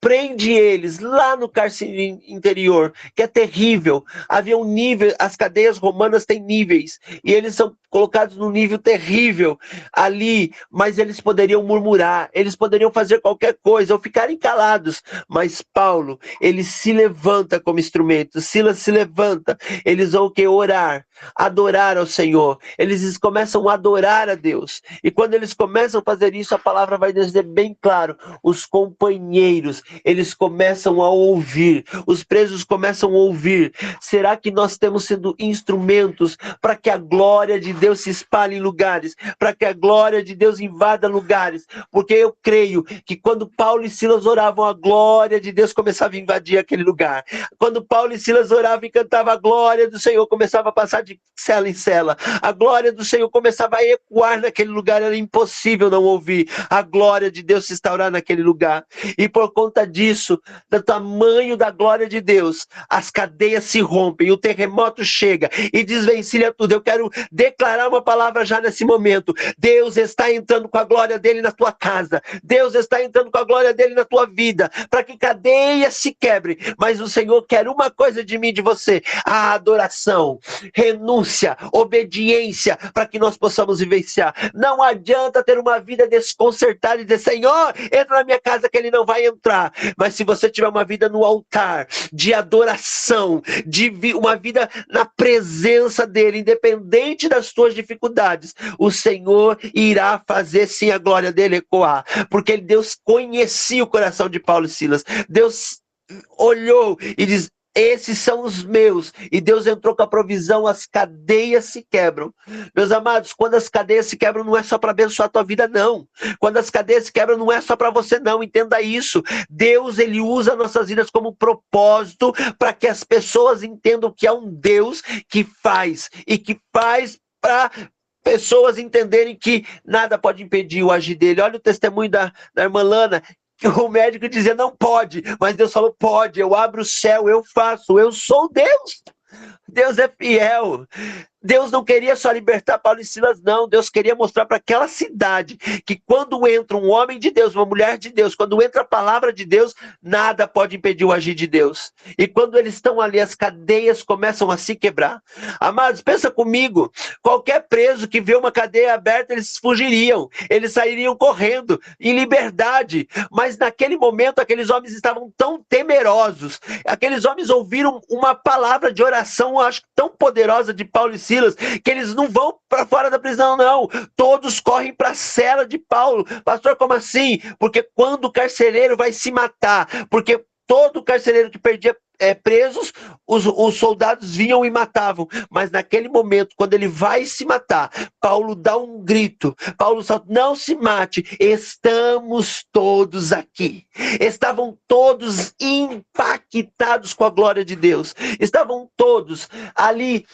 prende eles lá no cárcere interior, que é terrível. Havia um nível, as cadeias romanas têm níveis, e eles são colocados num nível terrível ali, mas eles poderiam murmurar, eles poderiam fazer qualquer coisa, ou ficarem calados, mas Paulo, ele se levanta como instrumento, Silas se levanta, eles vão orar, adorar ao Senhor, eles começam a adorar a Deus, e quando eles começam a fazer isso, a palavra vai dizer bem claro, os companheiros, eles começam a ouvir, os presos começam a ouvir. Será que nós temos sido instrumentos para que a glória de Deus se espalhe em lugares, para que a glória de Deus invada lugares? Porque eu creio que quando Paulo e Silas oravam, a glória de Deus começava a invadir aquele lugar. Quando Paulo e Silas oravam e cantavam, a glória do Senhor começava a passar de cela em cela, a glória do Senhor começava a ecoar naquele lugar, era impossível não ouvir a glória de Deus se instaurar naquele lugar. E por conta disso, do tamanho da glória de Deus, as cadeias se rompem, o terremoto chega e desvencilha tudo. Eu quero declarar uma palavra já nesse momento: Deus está entrando com a glória dele na tua casa, Deus está entrando com a glória dele na tua vida, para que cadeias se quebrem. Mas o Senhor quer uma coisa de mim e de você: a adoração, renúncia, obediência, para que nós possamos vivenciar. Não adianta ter uma vida desconcertada e dizer: Senhor, entra na minha casa, que ele não vai entrar. Mas se você tiver uma vida no altar, de adoração, uma vida na presença dele, independente das tuas dificuldades, o Senhor irá fazer sim a glória dele ecoar, porque Deus conhecia o coração de Paulo e Silas. Deus olhou e diz: esses são os meus. E Deus entrou com a provisão, as cadeias se quebram. Meus amados, quando as cadeias se quebram, não é só para abençoar a tua vida, não. Quando as cadeias se quebram, não é só para você, não. Entenda isso. Deus, ele usa nossas vidas como propósito para que as pessoas entendam que é um Deus que faz. E que faz para pessoas entenderem que nada pode impedir o agir dele. Olha o testemunho da irmã Lana, que o médico dizia não pode, mas Deus falou pode. Eu abro o céu, eu faço, eu sou Deus. Deus é fiel. Deus não queria só libertar Paulo e Silas, não. Deus queria mostrar para aquela cidade que quando entra um homem de Deus, uma mulher de Deus, quando entra a palavra de Deus, nada pode impedir o agir de Deus. E quando eles estão ali, as cadeias começam a se quebrar. Amados, pensa comigo, qualquer preso que vê uma cadeia aberta, eles fugiriam, eles sairiam correndo, em liberdade. Mas naquele momento, aqueles homens estavam tão temerosos, aqueles homens ouviram uma palavra de oração, eu acho tão poderosa de Paulo e Silas, Silas, que eles não vão para fora da prisão, não. Todos correm para a cela de Paulo. Pastor, como assim? Porque quando o carcereiro vai se matar, porque todo carcereiro que perdia presos, os soldados vinham e matavam. Mas naquele momento, quando ele vai se matar, Paulo dá um grito. Paulo solta: não se mate, estamos todos aqui. Estavam todos impactados com a glória de Deus. Estavam todos ali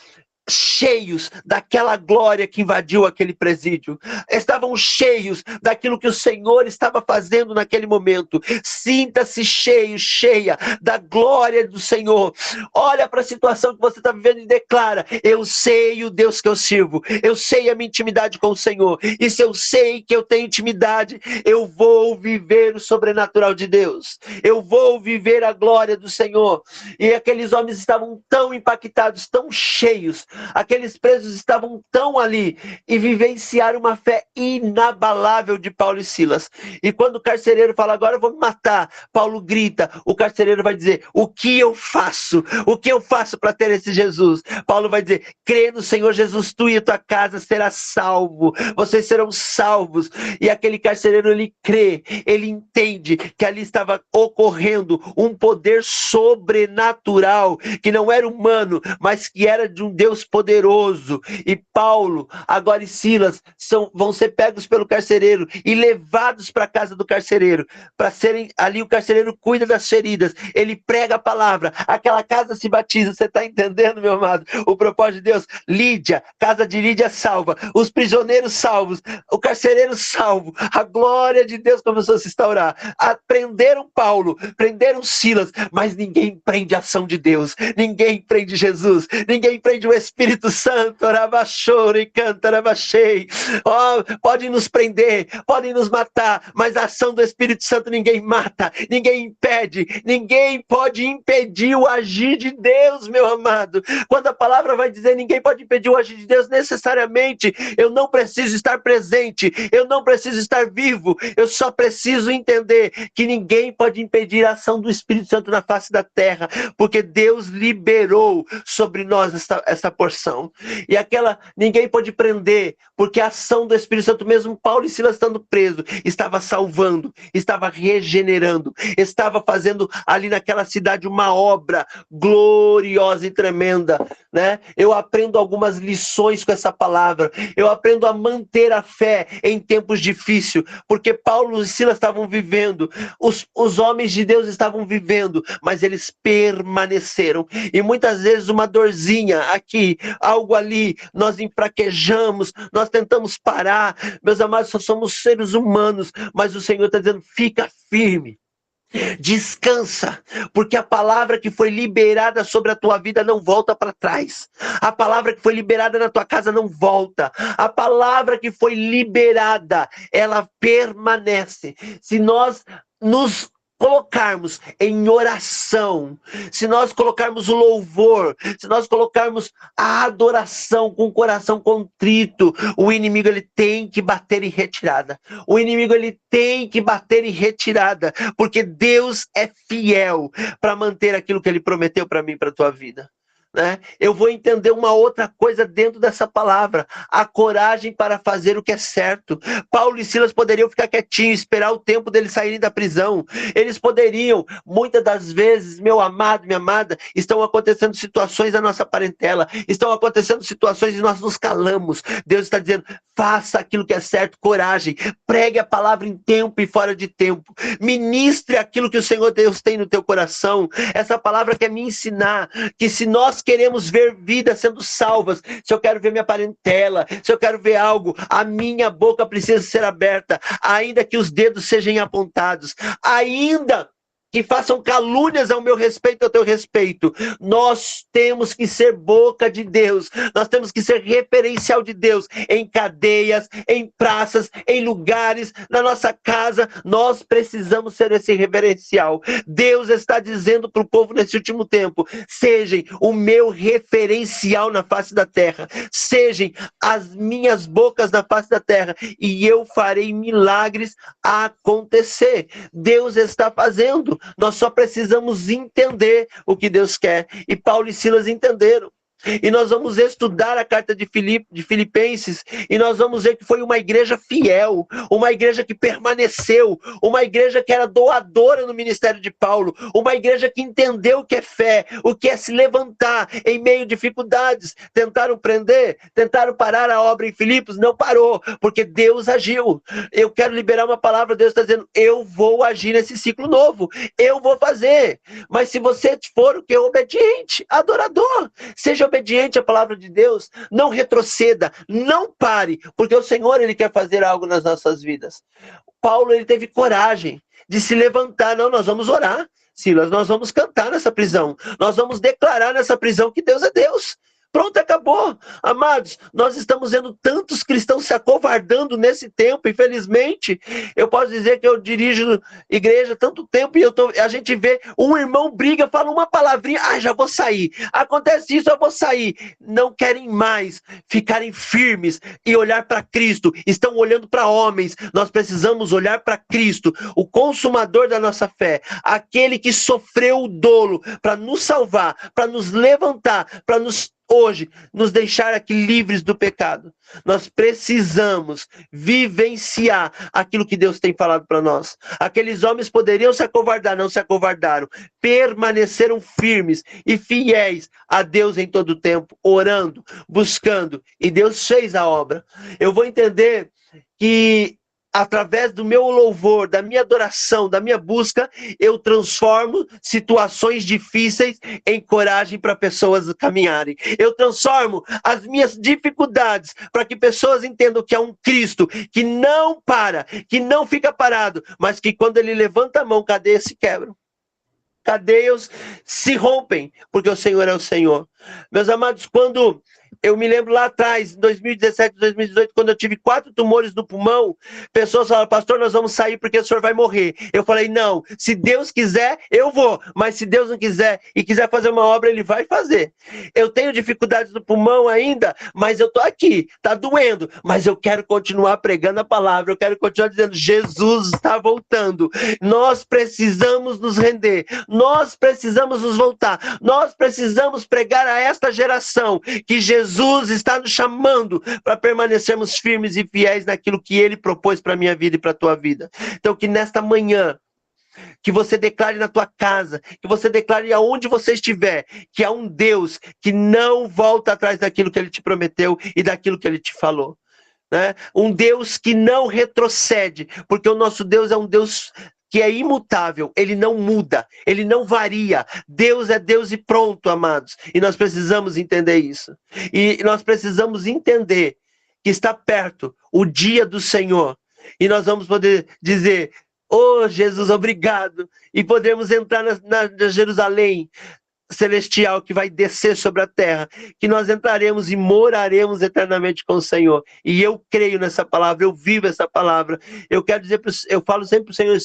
cheios daquela glória que invadiu aquele presídio. Estavam cheios daquilo que o Senhor estava fazendo naquele momento. Sinta-se cheio, cheia da glória do Senhor. Olha para a situação que você está vivendo e declara: eu sei o Deus que eu sirvo. Eu sei a minha intimidade com o Senhor. E se eu sei que eu tenho intimidade, eu vou viver o sobrenatural de Deus. Eu vou viver a glória do Senhor. E aqueles homens estavam tão impactados, tão cheios. Aqueles presos estavam tão ali e vivenciaram uma fé inabalável de Paulo e Silas. E quando o carcereiro fala: agora eu vou me matar, Paulo grita, o carcereiro vai dizer: o que eu faço? O que eu faço para ter esse Jesus? Paulo vai dizer: crê no Senhor Jesus, tu e a tua casa será salvo, vocês serão salvos. E aquele carcereiro, ele crê, ele entende que ali estava ocorrendo um poder sobrenatural, que não era humano, mas que era de um Deus poderoso. E Paulo, agora e Silas vão ser pegos pelo carcereiro e levados para a casa do carcereiro, para serem ali. O carcereiro cuida das feridas, ele prega a palavra, aquela casa se batiza. Você está entendendo, meu amado, o propósito de Deus? Lídia, casa de Lídia salva, os prisioneiros salvos, o carcereiro salvo, a glória de Deus começou a se instaurar. Prenderam Paulo, prenderam Silas, mas ninguém prende a ação de Deus, ninguém prende Jesus, ninguém prende o Espírito Santo. Rabachore, canta, rabachei. Podem nos prender, podem nos matar, mas a ação do Espírito Santo ninguém mata, ninguém impede, ninguém pode impedir o agir de Deus, meu amado. Quando a palavra vai dizer ninguém pode impedir o agir de Deus, necessariamente eu não preciso estar presente, eu não preciso estar vivo, eu só preciso entender que ninguém pode impedir a ação do Espírito Santo na face da terra, porque Deus liberou sobre nós essa porção. E aquela ninguém pode prender, porque a ação do Espírito Santo, mesmo Paulo e Silas estando presos, estava salvando, estava regenerando, estava fazendo ali naquela cidade uma obra gloriosa e tremenda, né? Eu aprendo algumas lições com essa palavra. Eu aprendo a manter a fé em tempos difíceis, porque Paulo e Silas estavam vivendo, os homens de Deus estavam vivendo, mas eles permaneceram. E muitas vezes uma dorzinha aqui, algo ali, nós enfraquejamos, nós tentamos parar. Meus amados, só somos seres humanos, mas o Senhor está dizendo: fica firme, descansa, porque a palavra que foi liberada sobre a tua vida não volta para trás. A palavra que foi liberada na tua casa não volta. A palavra que foi liberada, ela permanece. Se nós nos colocarmos em oração, se nós colocarmos o louvor, se nós colocarmos a adoração com o coração contrito, o inimigo ele tem que bater em retirada. O inimigo ele tem que bater em retirada, porque Deus é fiel para manter aquilo que ele prometeu para mim, para a tua vida. Né? Eu vou entender uma outra coisa dentro dessa palavra: a coragem para fazer o que é certo. Paulo e Silas poderiam ficar quietinhos, esperar o tempo deles saírem da prisão. Eles poderiam, muitas das vezes, meu amado, minha amada, estão acontecendo situações na nossa parentela, estão acontecendo situações e nós nos calamos. Deus está dizendo: faça aquilo que é certo, coragem, pregue a palavra em tempo e fora de tempo, ministre aquilo que o Senhor Deus tem no teu coração. Essa palavra quer me ensinar que se nós queremos ver vidas sendo salvas, se eu quero ver minha parentela, se eu quero ver algo, a minha boca precisa ser aberta, ainda que os dedos sejam apontados, ainda que façam calúnias ao meu respeito, ao teu respeito. Nós temos que ser boca de Deus, nós temos que ser referencial de Deus, em cadeias, em praças, em lugares, na nossa casa, nós precisamos ser esse referencial. Deus está dizendo para o povo nesse último tempo: sejam o meu referencial na face da terra, sejam as minhas bocas na face da terra, e eu farei milagres acontecer. Deus está fazendo. Nós só precisamos entender o que Deus quer. E Paulo e Silas entenderam. E nós vamos estudar a carta de Filipenses, e nós vamos ver que foi uma igreja fiel, uma igreja que permaneceu, uma igreja que era doadora no ministério de Paulo, uma igreja que entendeu o que é fé, o que é se levantar em meio a dificuldades. Tentaram prender, tentaram parar a obra em Filipos, não parou, porque Deus agiu. Eu quero liberar uma palavra, Deus está dizendo, eu vou agir nesse ciclo novo, eu vou fazer. Mas se você for o que? Obediente, adorador, seja obediente à palavra de Deus, não retroceda, não pare, porque o Senhor, Ele quer fazer algo nas nossas vidas. Paulo, ele teve coragem de se levantar. Não, nós vamos orar, Silas, nós vamos cantar nessa prisão, nós vamos declarar nessa prisão que Deus é Deus. Pronto, acabou. Amados, nós estamos vendo tantos cristãos se acovardando nesse tempo, infelizmente. Eu posso dizer que eu dirijo igreja há tanto tempo e a gente vê um irmão briga, fala uma palavrinha, já vou sair. Acontece isso, eu vou sair. Não querem mais ficarem firmes e olhar para Cristo. Estão olhando para homens. Nós precisamos olhar para Cristo, o consumador da nossa fé, aquele que sofreu o dolo para nos salvar, para nos levantar, para hoje, nos deixar aqui livres do pecado. Nós precisamos vivenciar aquilo que Deus tem falado para nós. Aqueles homens poderiam se acovardar, não se acovardaram. Permaneceram firmes e fiéis a Deus em todo o tempo, orando, buscando. E Deus fez a obra. Eu vou entender que através do meu louvor, da minha adoração, da minha busca, eu transformo situações difíceis em coragem para pessoas caminharem. Eu transformo as minhas dificuldades para que pessoas entendam que há um Cristo que não para, que não fica parado, mas que quando Ele levanta a mão, cadeias se quebram. Cadeias se rompem, porque o Senhor é o Senhor. Meus amados, quando eu me lembro lá atrás, em 2017, 2018, quando eu tive 4 tumores no pulmão, pessoas falaram, pastor, nós vamos sair porque o senhor vai morrer. Eu falei, não, se Deus quiser, eu vou. Mas se Deus não quiser e quiser fazer uma obra, Ele vai fazer. Eu tenho dificuldades no pulmão ainda, mas eu estou aqui, está doendo. Mas eu quero continuar pregando a palavra, eu quero continuar dizendo, Jesus está voltando. Nós precisamos nos render, nós precisamos nos voltar, nós precisamos pregar a esta geração que Jesus está nos chamando para permanecermos firmes e fiéis naquilo que Ele propôs para a minha vida e para a tua vida. Então que nesta manhã, que você declare na tua casa, que você declare aonde você estiver, que há um Deus que não volta atrás daquilo que Ele te prometeu e daquilo que Ele te falou. Né? Um Deus que não retrocede, porque o nosso Deus é um Deus que é imutável, Ele não muda, Ele não varia. Deus é Deus e pronto, amados. E nós precisamos entender isso. E nós precisamos entender que está perto o dia do Senhor. E nós vamos poder dizer, oh Jesus, obrigado. E podemos entrar na Jerusalém celestial que vai descer sobre a terra, que nós entraremos e moraremos eternamente com o Senhor. E eu creio nessa palavra, eu vivo essa palavra. Eu quero dizer, eu falo sempre para o Senhor,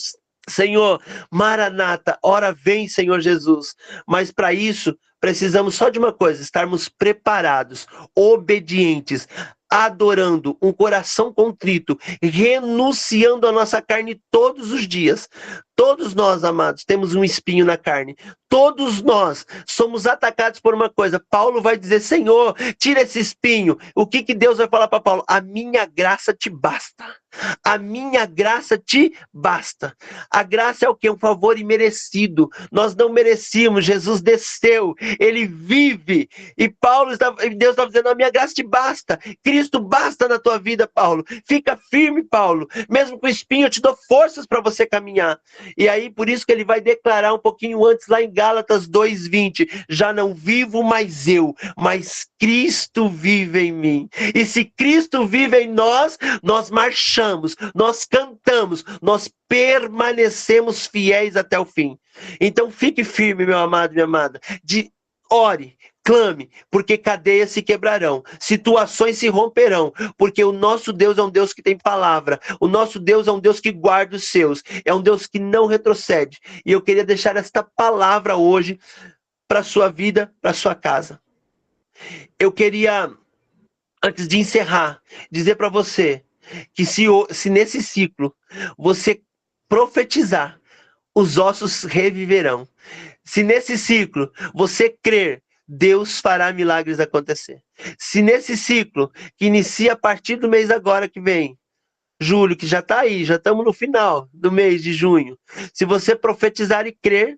Senhor, Maranata, ora vem, Senhor Jesus. Mas para isso, precisamos só de uma coisa, estarmos preparados, obedientes, adorando, um coração contrito, renunciando a nossa carne todos os dias. Todos nós, amados, temos um espinho na carne. Todos nós somos atacados por uma coisa. Paulo vai dizer, Senhor, tira esse espinho. O que Deus vai falar para Paulo? A minha graça te basta. A minha graça te basta. A graça é o quê? Um favor imerecido. Nós não merecíamos. Jesus desceu. Ele vive. E Deus estava dizendo, a minha graça te basta. Cristo basta na tua vida, Paulo. Fica firme, Paulo. Mesmo com o espinho, eu te dou forças para você caminhar. E aí, por isso que ele vai declarar um pouquinho antes, lá em Gálatas 2:20, já não vivo mais eu, mas Cristo vive em mim. E se Cristo vive em nós, nós marchamos, nós cantamos, nós permanecemos fiéis até o fim. Então fique firme, meu amado, minha amada. Ore, clame, porque cadeias se quebrarão, situações se romperão, porque o nosso Deus é um Deus que tem palavra, o nosso Deus é um Deus que guarda os seus, é um Deus que não retrocede. E eu queria deixar esta palavra hoje para a sua vida, para a sua casa. Eu queria, antes de encerrar, dizer para você que se nesse ciclo você profetizar, os ossos reviverão. Se nesse ciclo você crer, Deus fará milagres acontecer. Se nesse ciclo, que inicia a partir do mês agora que vem, julho, que já está aí, já estamos no final do mês de junho, se você profetizar e crer,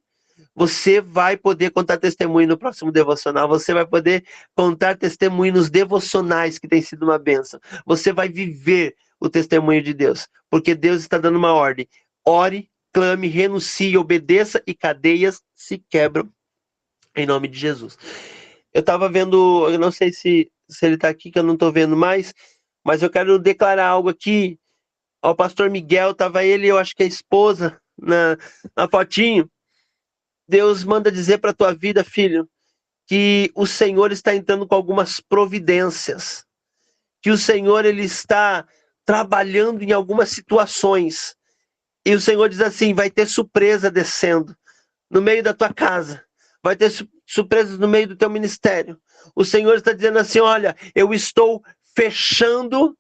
você vai poder contar testemunho no próximo devocional, você vai poder contar testemunho nos devocionais, que tem sido uma bênção. Você vai viver o testemunho de Deus, porque Deus está dando uma ordem. Ore, clame, renuncie, obedeça e cadeias se quebram em nome de Jesus. Eu estava vendo, eu não sei se ele está aqui, que eu não estou vendo mais, mas eu quero declarar algo aqui. O pastor Miguel, estava ele, eu acho que a esposa, na fotinho. Deus manda dizer para a tua vida, filho, que o Senhor está entrando com algumas providências, que o Senhor ele está trabalhando em algumas situações, e o Senhor diz assim, vai ter surpresa descendo no meio da tua casa, vai ter surpresas no meio do teu ministério. O Senhor está dizendo assim, olha, eu estou fechando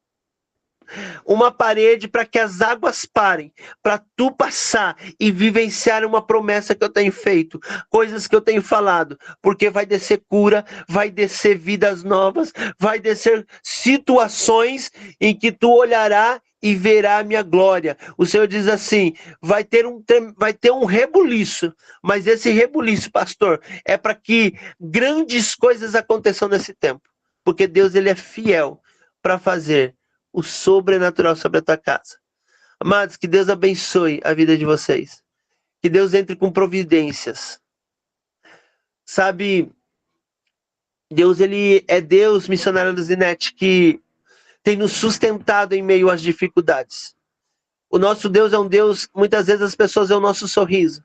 uma parede para que as águas parem, para tu passar e vivenciar uma promessa que eu tenho feito, coisas que eu tenho falado, porque vai descer cura, vai descer vidas novas, vai descer situações em que tu olhará e verá a minha glória. O Senhor diz assim, vai ter um rebuliço, mas esse rebuliço, pastor, é para que grandes coisas aconteçam nesse tempo, porque Deus ele é fiel para fazer o sobrenatural sobre a tua casa. Amados, que Deus abençoe a vida de vocês. Que Deus entre com providências. Sabe, Deus, ele é Deus, missionária Luzinete, que tem nos sustentado em meio às dificuldades. O nosso Deus é um Deus, muitas vezes as pessoas é o nosso sorriso.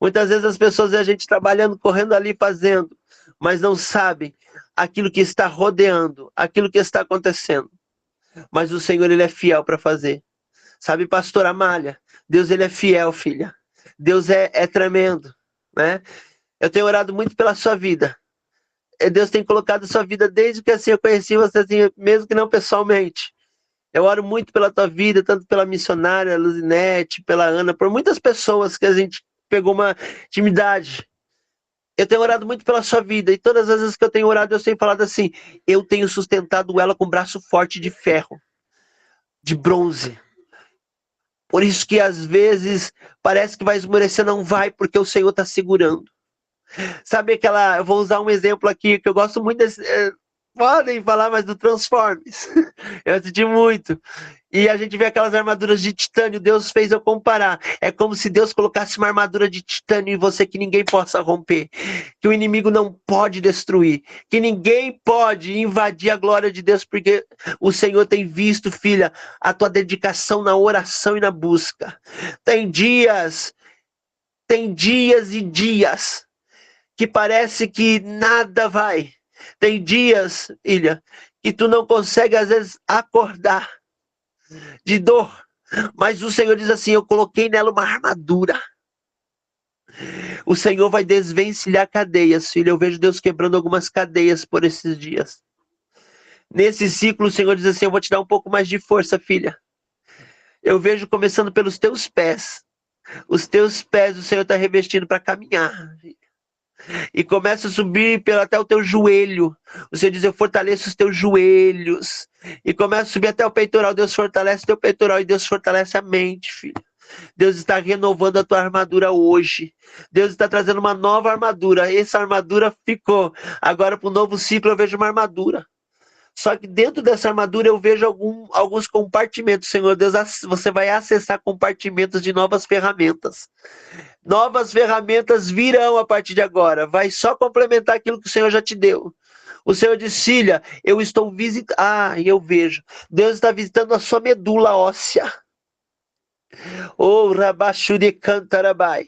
Muitas vezes as pessoas é a gente trabalhando, correndo ali, fazendo, mas não sabem aquilo que está rodeando, aquilo que está acontecendo. Mas o Senhor, ele é fiel para fazer. Sabe, pastora Amália, Deus, ele é fiel, filha. Deus é tremendo, né? Eu tenho orado muito pela sua vida. Deus tem colocado sua vida desde que assim eu conheci você, assim, mesmo que não pessoalmente. Eu oro muito pela tua vida, tanto pela missionária Luzinete, pela Ana, por muitas pessoas que a gente pegou uma intimidade. Eu tenho orado muito pela sua vida, e todas as vezes que eu tenho orado, eu tenho falado assim, eu tenho sustentado ela com um braço forte de ferro, de bronze. Por isso que às vezes parece que vai esmorecer, não vai, porque o Senhor está segurando. Sabe aquela, eu vou usar um exemplo aqui, que eu gosto muito desse, podem falar mais do Transformers, eu assisti muito. E a gente vê aquelas armaduras de titânio, Deus fez eu comparar. É como se Deus colocasse uma armadura de titânio em você que ninguém possa romper, que o inimigo não pode destruir, que ninguém pode invadir a glória de Deus, porque o Senhor tem visto, filha, a tua dedicação na oração e na busca. Tem dias e dias que parece que nada vai. Tem dias, filha, que tu não consegue às vezes acordar de dor, mas o Senhor diz assim, eu coloquei nela uma armadura. O Senhor vai desvencilhar cadeias, filha. Eu vejo Deus quebrando algumas cadeias por esses dias. Nesse ciclo, o Senhor diz assim, eu vou te dar um pouco mais de força, filha. Eu vejo começando pelos teus pés. Os teus pés o Senhor está revestindo para caminhar. E começa a subir até o teu joelho. O Senhor diz, eu fortaleço os teus joelhos. E começa a subir até o peitoral. Deus fortalece o teu peitoral e Deus fortalece a mente, filho. Deus está renovando a tua armadura hoje. Deus está trazendo uma nova armadura. Essa armadura ficou. Agora para o novo ciclo eu vejo uma armadura. Só que dentro dessa armadura eu vejo alguns compartimentos. Senhor Deus, você vai acessar compartimentos de novas ferramentas. Novas ferramentas virão a partir de agora. Vai só complementar aquilo que o Senhor já te deu. O Senhor diz, filha, eu estou visitando... eu vejo. Deus está visitando a sua medula óssea. Rabachuri Cantarabai.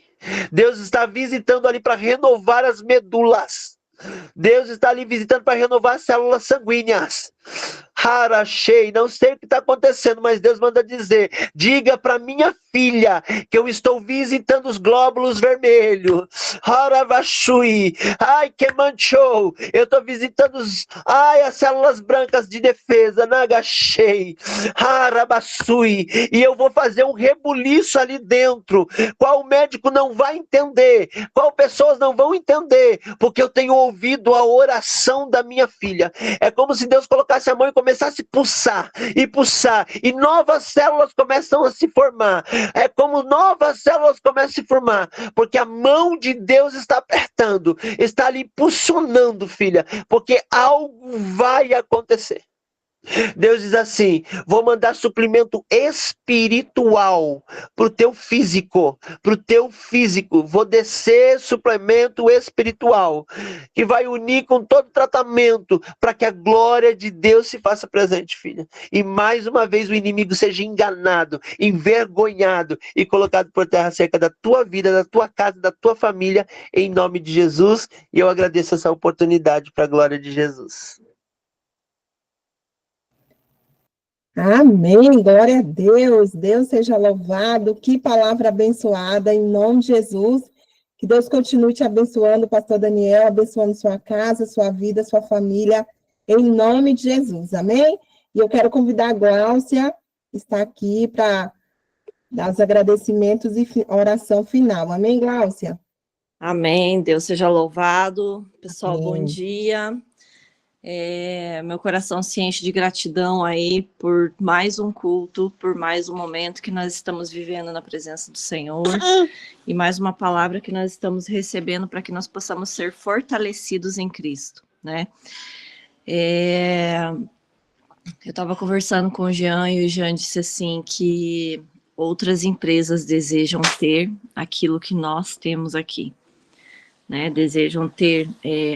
Deus está visitando ali para renovar as medulas. Deus está ali visitando para renovar as células sanguíneas. Harachei, não sei o que está acontecendo, mas Deus manda dizer, diga para minha filha que eu estou visitando os glóbulos vermelhos. Haravashui, ai que manchou, eu estou visitando as células brancas de defesa, Nagachei, Harabasui, e eu vou fazer um rebuliço ali dentro, qual médico não vai entender, qual pessoas não vão entender, porque eu tenho ouvido a oração da minha filha. É como se Deus colocasse a mão e começasse a pulsar, e novas células começam a se formar. É como novas células começam a se formar, porque a mão de Deus está apertando, está ali impulsionando, filha, porque algo vai acontecer. Deus diz assim, vou mandar suplemento espiritual para o teu físico, vou descer suplemento espiritual, que vai unir com todo tratamento, para que a glória de Deus se faça presente, filha. E mais uma vez o inimigo seja enganado, envergonhado e colocado por terra acerca da tua vida, da tua casa, da tua família, em nome de Jesus. E eu agradeço essa oportunidade para a glória de Jesus. Amém, glória a Deus, Deus seja louvado, que palavra abençoada, em nome de Jesus, que Deus continue te abençoando, pastor Daniel, abençoando sua casa, sua vida, sua família, em nome de Jesus, amém? E eu quero convidar a Gláucia, que está aqui para dar os agradecimentos e oração final, amém, Gláucia? Amém, Deus seja louvado, pessoal, Amém. Bom dia. Meu coração se enche de gratidão aí por mais um culto, por mais um momento que nós estamos vivendo na presença do Senhor e mais uma palavra que nós estamos recebendo para que nós possamos ser fortalecidos em Cristo, né? Eu estava conversando com o Jean e o Jean disse assim que outras empresas desejam ter aquilo que nós temos aqui. Né, desejam ter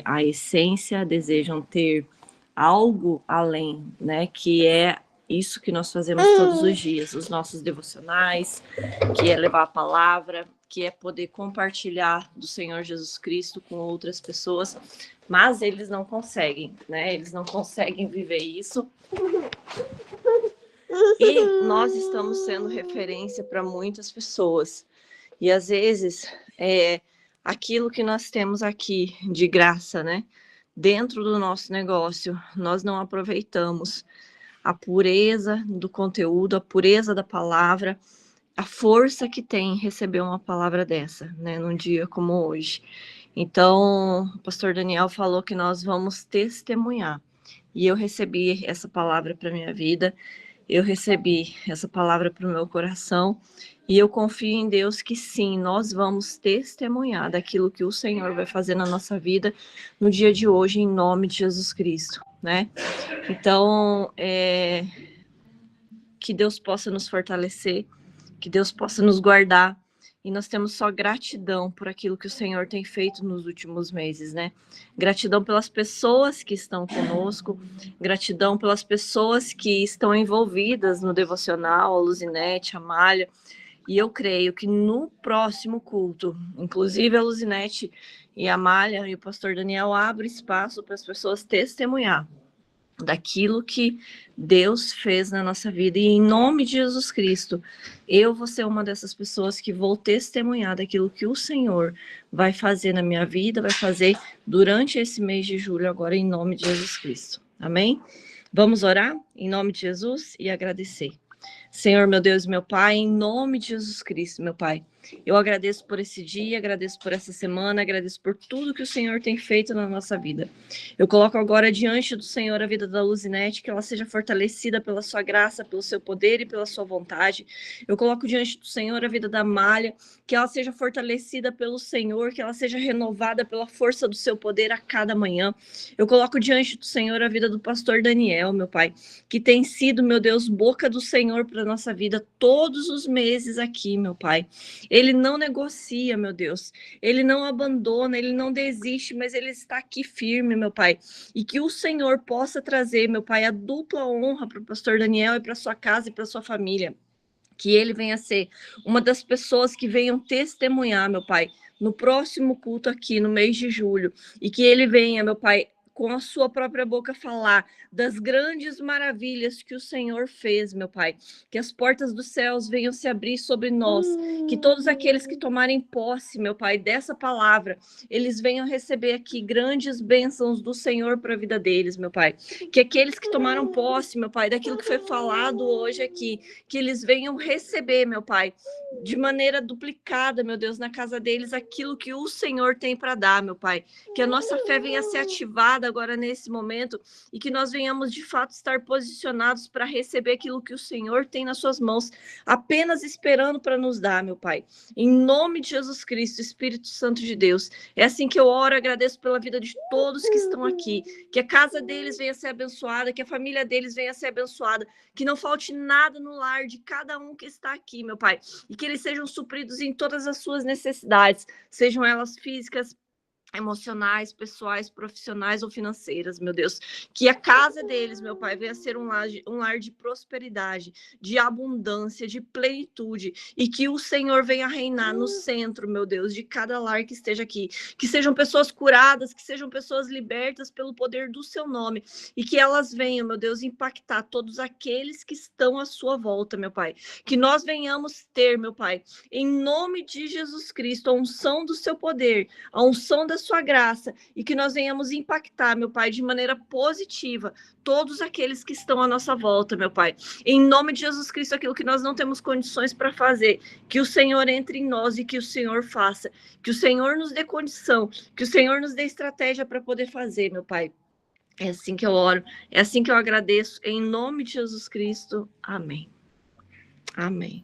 a essência, desejam ter algo além, né, que é isso que nós fazemos todos os dias, os nossos devocionais, que é levar a palavra, que é poder compartilhar do Senhor Jesus Cristo com outras pessoas, mas eles não conseguem, né, eles não conseguem viver isso. E nós estamos sendo referência para muitas pessoas, e às vezes aquilo que nós temos aqui de graça, né? Dentro do nosso negócio, nós não aproveitamos a pureza do conteúdo, a pureza da palavra, a força que tem receber uma palavra dessa, né? Num dia como hoje. Então, o pastor Daniel falou que nós vamos testemunhar. E eu recebi essa palavra para minha vida, eu recebi essa palavra para o meu coração, e eu confio em Deus que sim, nós vamos testemunhar daquilo que o Senhor vai fazer na nossa vida no dia de hoje, em nome de Jesus Cristo, né? Então, que Deus possa nos fortalecer, que Deus possa nos guardar, e nós temos só gratidão por aquilo que o Senhor tem feito nos últimos meses, né? Gratidão pelas pessoas que estão conosco, gratidão pelas pessoas que estão envolvidas no devocional, a Luzinete, a Amália, e eu creio que no próximo culto, inclusive a Luzinete e a Amália e o pastor Daniel abrem espaço para as pessoas testemunhar daquilo que Deus fez na nossa vida, e em nome de Jesus Cristo, eu vou ser uma dessas pessoas que vou testemunhar daquilo que o Senhor vai fazer na minha vida, vai fazer durante esse mês de julho, agora em nome de Jesus Cristo, amém? Vamos orar em nome de Jesus e agradecer. Senhor, meu Deus e meu Pai, em nome de Jesus Cristo, meu Pai, eu agradeço por esse dia, agradeço por essa semana, agradeço por tudo que o Senhor tem feito na nossa vida. Eu coloco agora diante do Senhor a vida da Luzinete, que ela seja fortalecida pela sua graça, pelo seu poder e pela sua vontade. Eu coloco diante do Senhor a vida da Amália, que ela seja fortalecida pelo Senhor, que ela seja renovada pela força do seu poder a cada manhã. Eu coloco diante do Senhor a vida do pastor Daniel, meu Pai, que tem sido, meu Deus, boca do Senhor para a nossa vida todos os meses aqui, meu Pai. Ele não negocia, meu Deus. Ele não abandona, ele não desiste, mas ele está aqui firme, meu Pai. E que o Senhor possa trazer, meu Pai, a dupla honra para o pastor Daniel e para sua casa e para sua família. Que ele venha ser uma das pessoas que venham testemunhar, meu Pai, no próximo culto aqui, no mês de julho. E que ele venha, meu Pai, com a sua própria boca falar das grandes maravilhas que o Senhor fez, meu Pai. Que as portas dos céus venham se abrir sobre nós, que todos aqueles que tomarem posse, meu Pai, dessa palavra, eles venham receber aqui grandes bênçãos do Senhor para a vida deles, meu Pai. Que aqueles que tomaram posse, meu Pai, daquilo que foi falado hoje aqui, que eles venham receber, meu Pai, de maneira duplicada, meu Deus, na casa deles, aquilo que o Senhor tem para dar, meu Pai. Que a nossa fé venha a ser ativada agora nesse momento e que nós venhamos de fato estar posicionados para receber aquilo que o Senhor tem nas suas mãos, apenas esperando para nos dar, meu Pai. Em nome de Jesus Cristo, Espírito Santo de Deus, é assim que eu oro, agradeço pela vida de todos que estão aqui, que a casa deles venha a ser abençoada, que a família deles venha a ser abençoada, que não falte nada no lar de cada um que está aqui, meu Pai, e que eles sejam supridos em todas as suas necessidades, sejam elas físicas, emocionais, pessoais, profissionais ou financeiras, meu Deus, que a casa deles, meu Pai, venha a ser um lar de prosperidade, de abundância, de plenitude, e que o Senhor venha reinar no centro, meu Deus, de cada lar que esteja aqui, que sejam pessoas curadas, que sejam pessoas libertas pelo poder do seu nome, e que elas venham, meu Deus, impactar todos aqueles que estão à sua volta, meu Pai, que nós venhamos ter, meu Pai, em nome de Jesus Cristo, a unção do seu poder, a unção da sua graça, e que nós venhamos impactar, meu Pai, de maneira positiva, todos aqueles que estão à nossa volta, meu Pai. Em nome de Jesus Cristo, aquilo que nós não temos condições para fazer, que o Senhor entre em nós e que o Senhor faça, que o Senhor nos dê condição, que o Senhor nos dê estratégia para poder fazer, meu Pai. É assim que eu oro, é assim que eu agradeço, em nome de Jesus Cristo. Amém. Amém.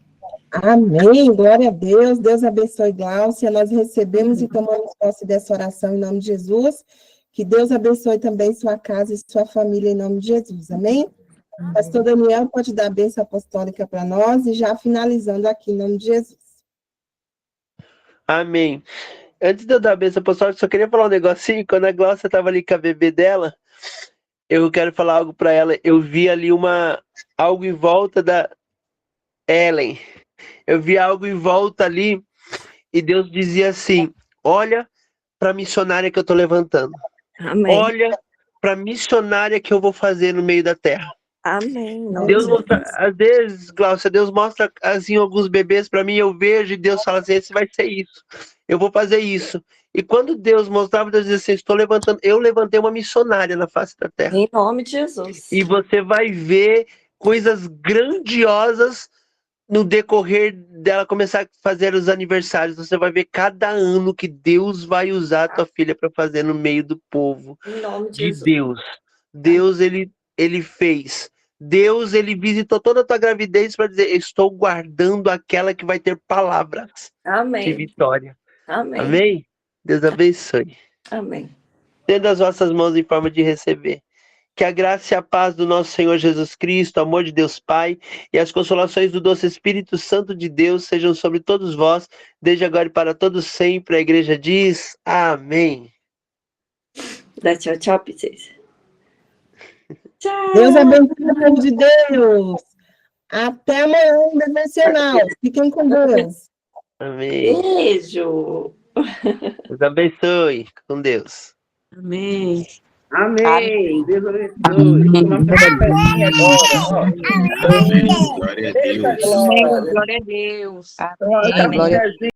Amém, glória a Deus, Deus abençoe Gláucia, nós recebemos e tomamos posse dessa oração em nome de Jesus, que Deus abençoe também sua casa e sua família em nome de Jesus, amém? Pastor Daniel pode dar a bênção apostólica para nós e já finalizando aqui em nome de Jesus. Amém. Antes de eu dar a bênção apostólica, só queria falar um negocinho, quando a Gláucia estava ali com a bebê dela, eu quero falar algo para ela, eu vi ali algo em volta da Ellen. Eu vi algo em volta ali e Deus dizia assim, olha para a missionária que eu estou levantando. Amém. Olha para a missionária que eu vou fazer no meio da terra. Amém. Deus mostra, às vezes, Gláucia, Deus mostra assim alguns bebês para mim, eu vejo e Deus fala assim, esse vai ser isso. Eu vou fazer isso. E quando Deus mostrava, Deus dizia assim, eu levantei uma missionária na face da terra. Em nome de Jesus. E você vai ver coisas grandiosas no decorrer dela começar a fazer os aniversários. Você vai ver cada ano que Deus vai usar a tua filha para fazer no meio do povo Em nome de de Jesus. Deus. Deus, ele fez. Deus, ele visitou toda a tua gravidez para dizer, estou guardando aquela que vai ter palavras de Amém. vitória. Amém. Amém? Deus abençoe. Amém. Tendo as vossas mãos em forma de receber. Que a graça e a paz do nosso Senhor Jesus Cristo, o amor de Deus Pai e as consolações do doce Espírito Santo de Deus sejam sobre todos vós, desde agora e para todos sempre. A igreja diz amém. Dá tchau, tchau, princesa. Tchau. Deus abençoe o povo de Deus. Até amanhã, devocional. Fiquem com Deus. Amém. Beijo. Deus abençoe. Com Deus. Amém. Amém. Deus abençoe. Tomar cafezinho agora. Glória a Deus. Glória a Deus. Ó, Amém. cafezinho.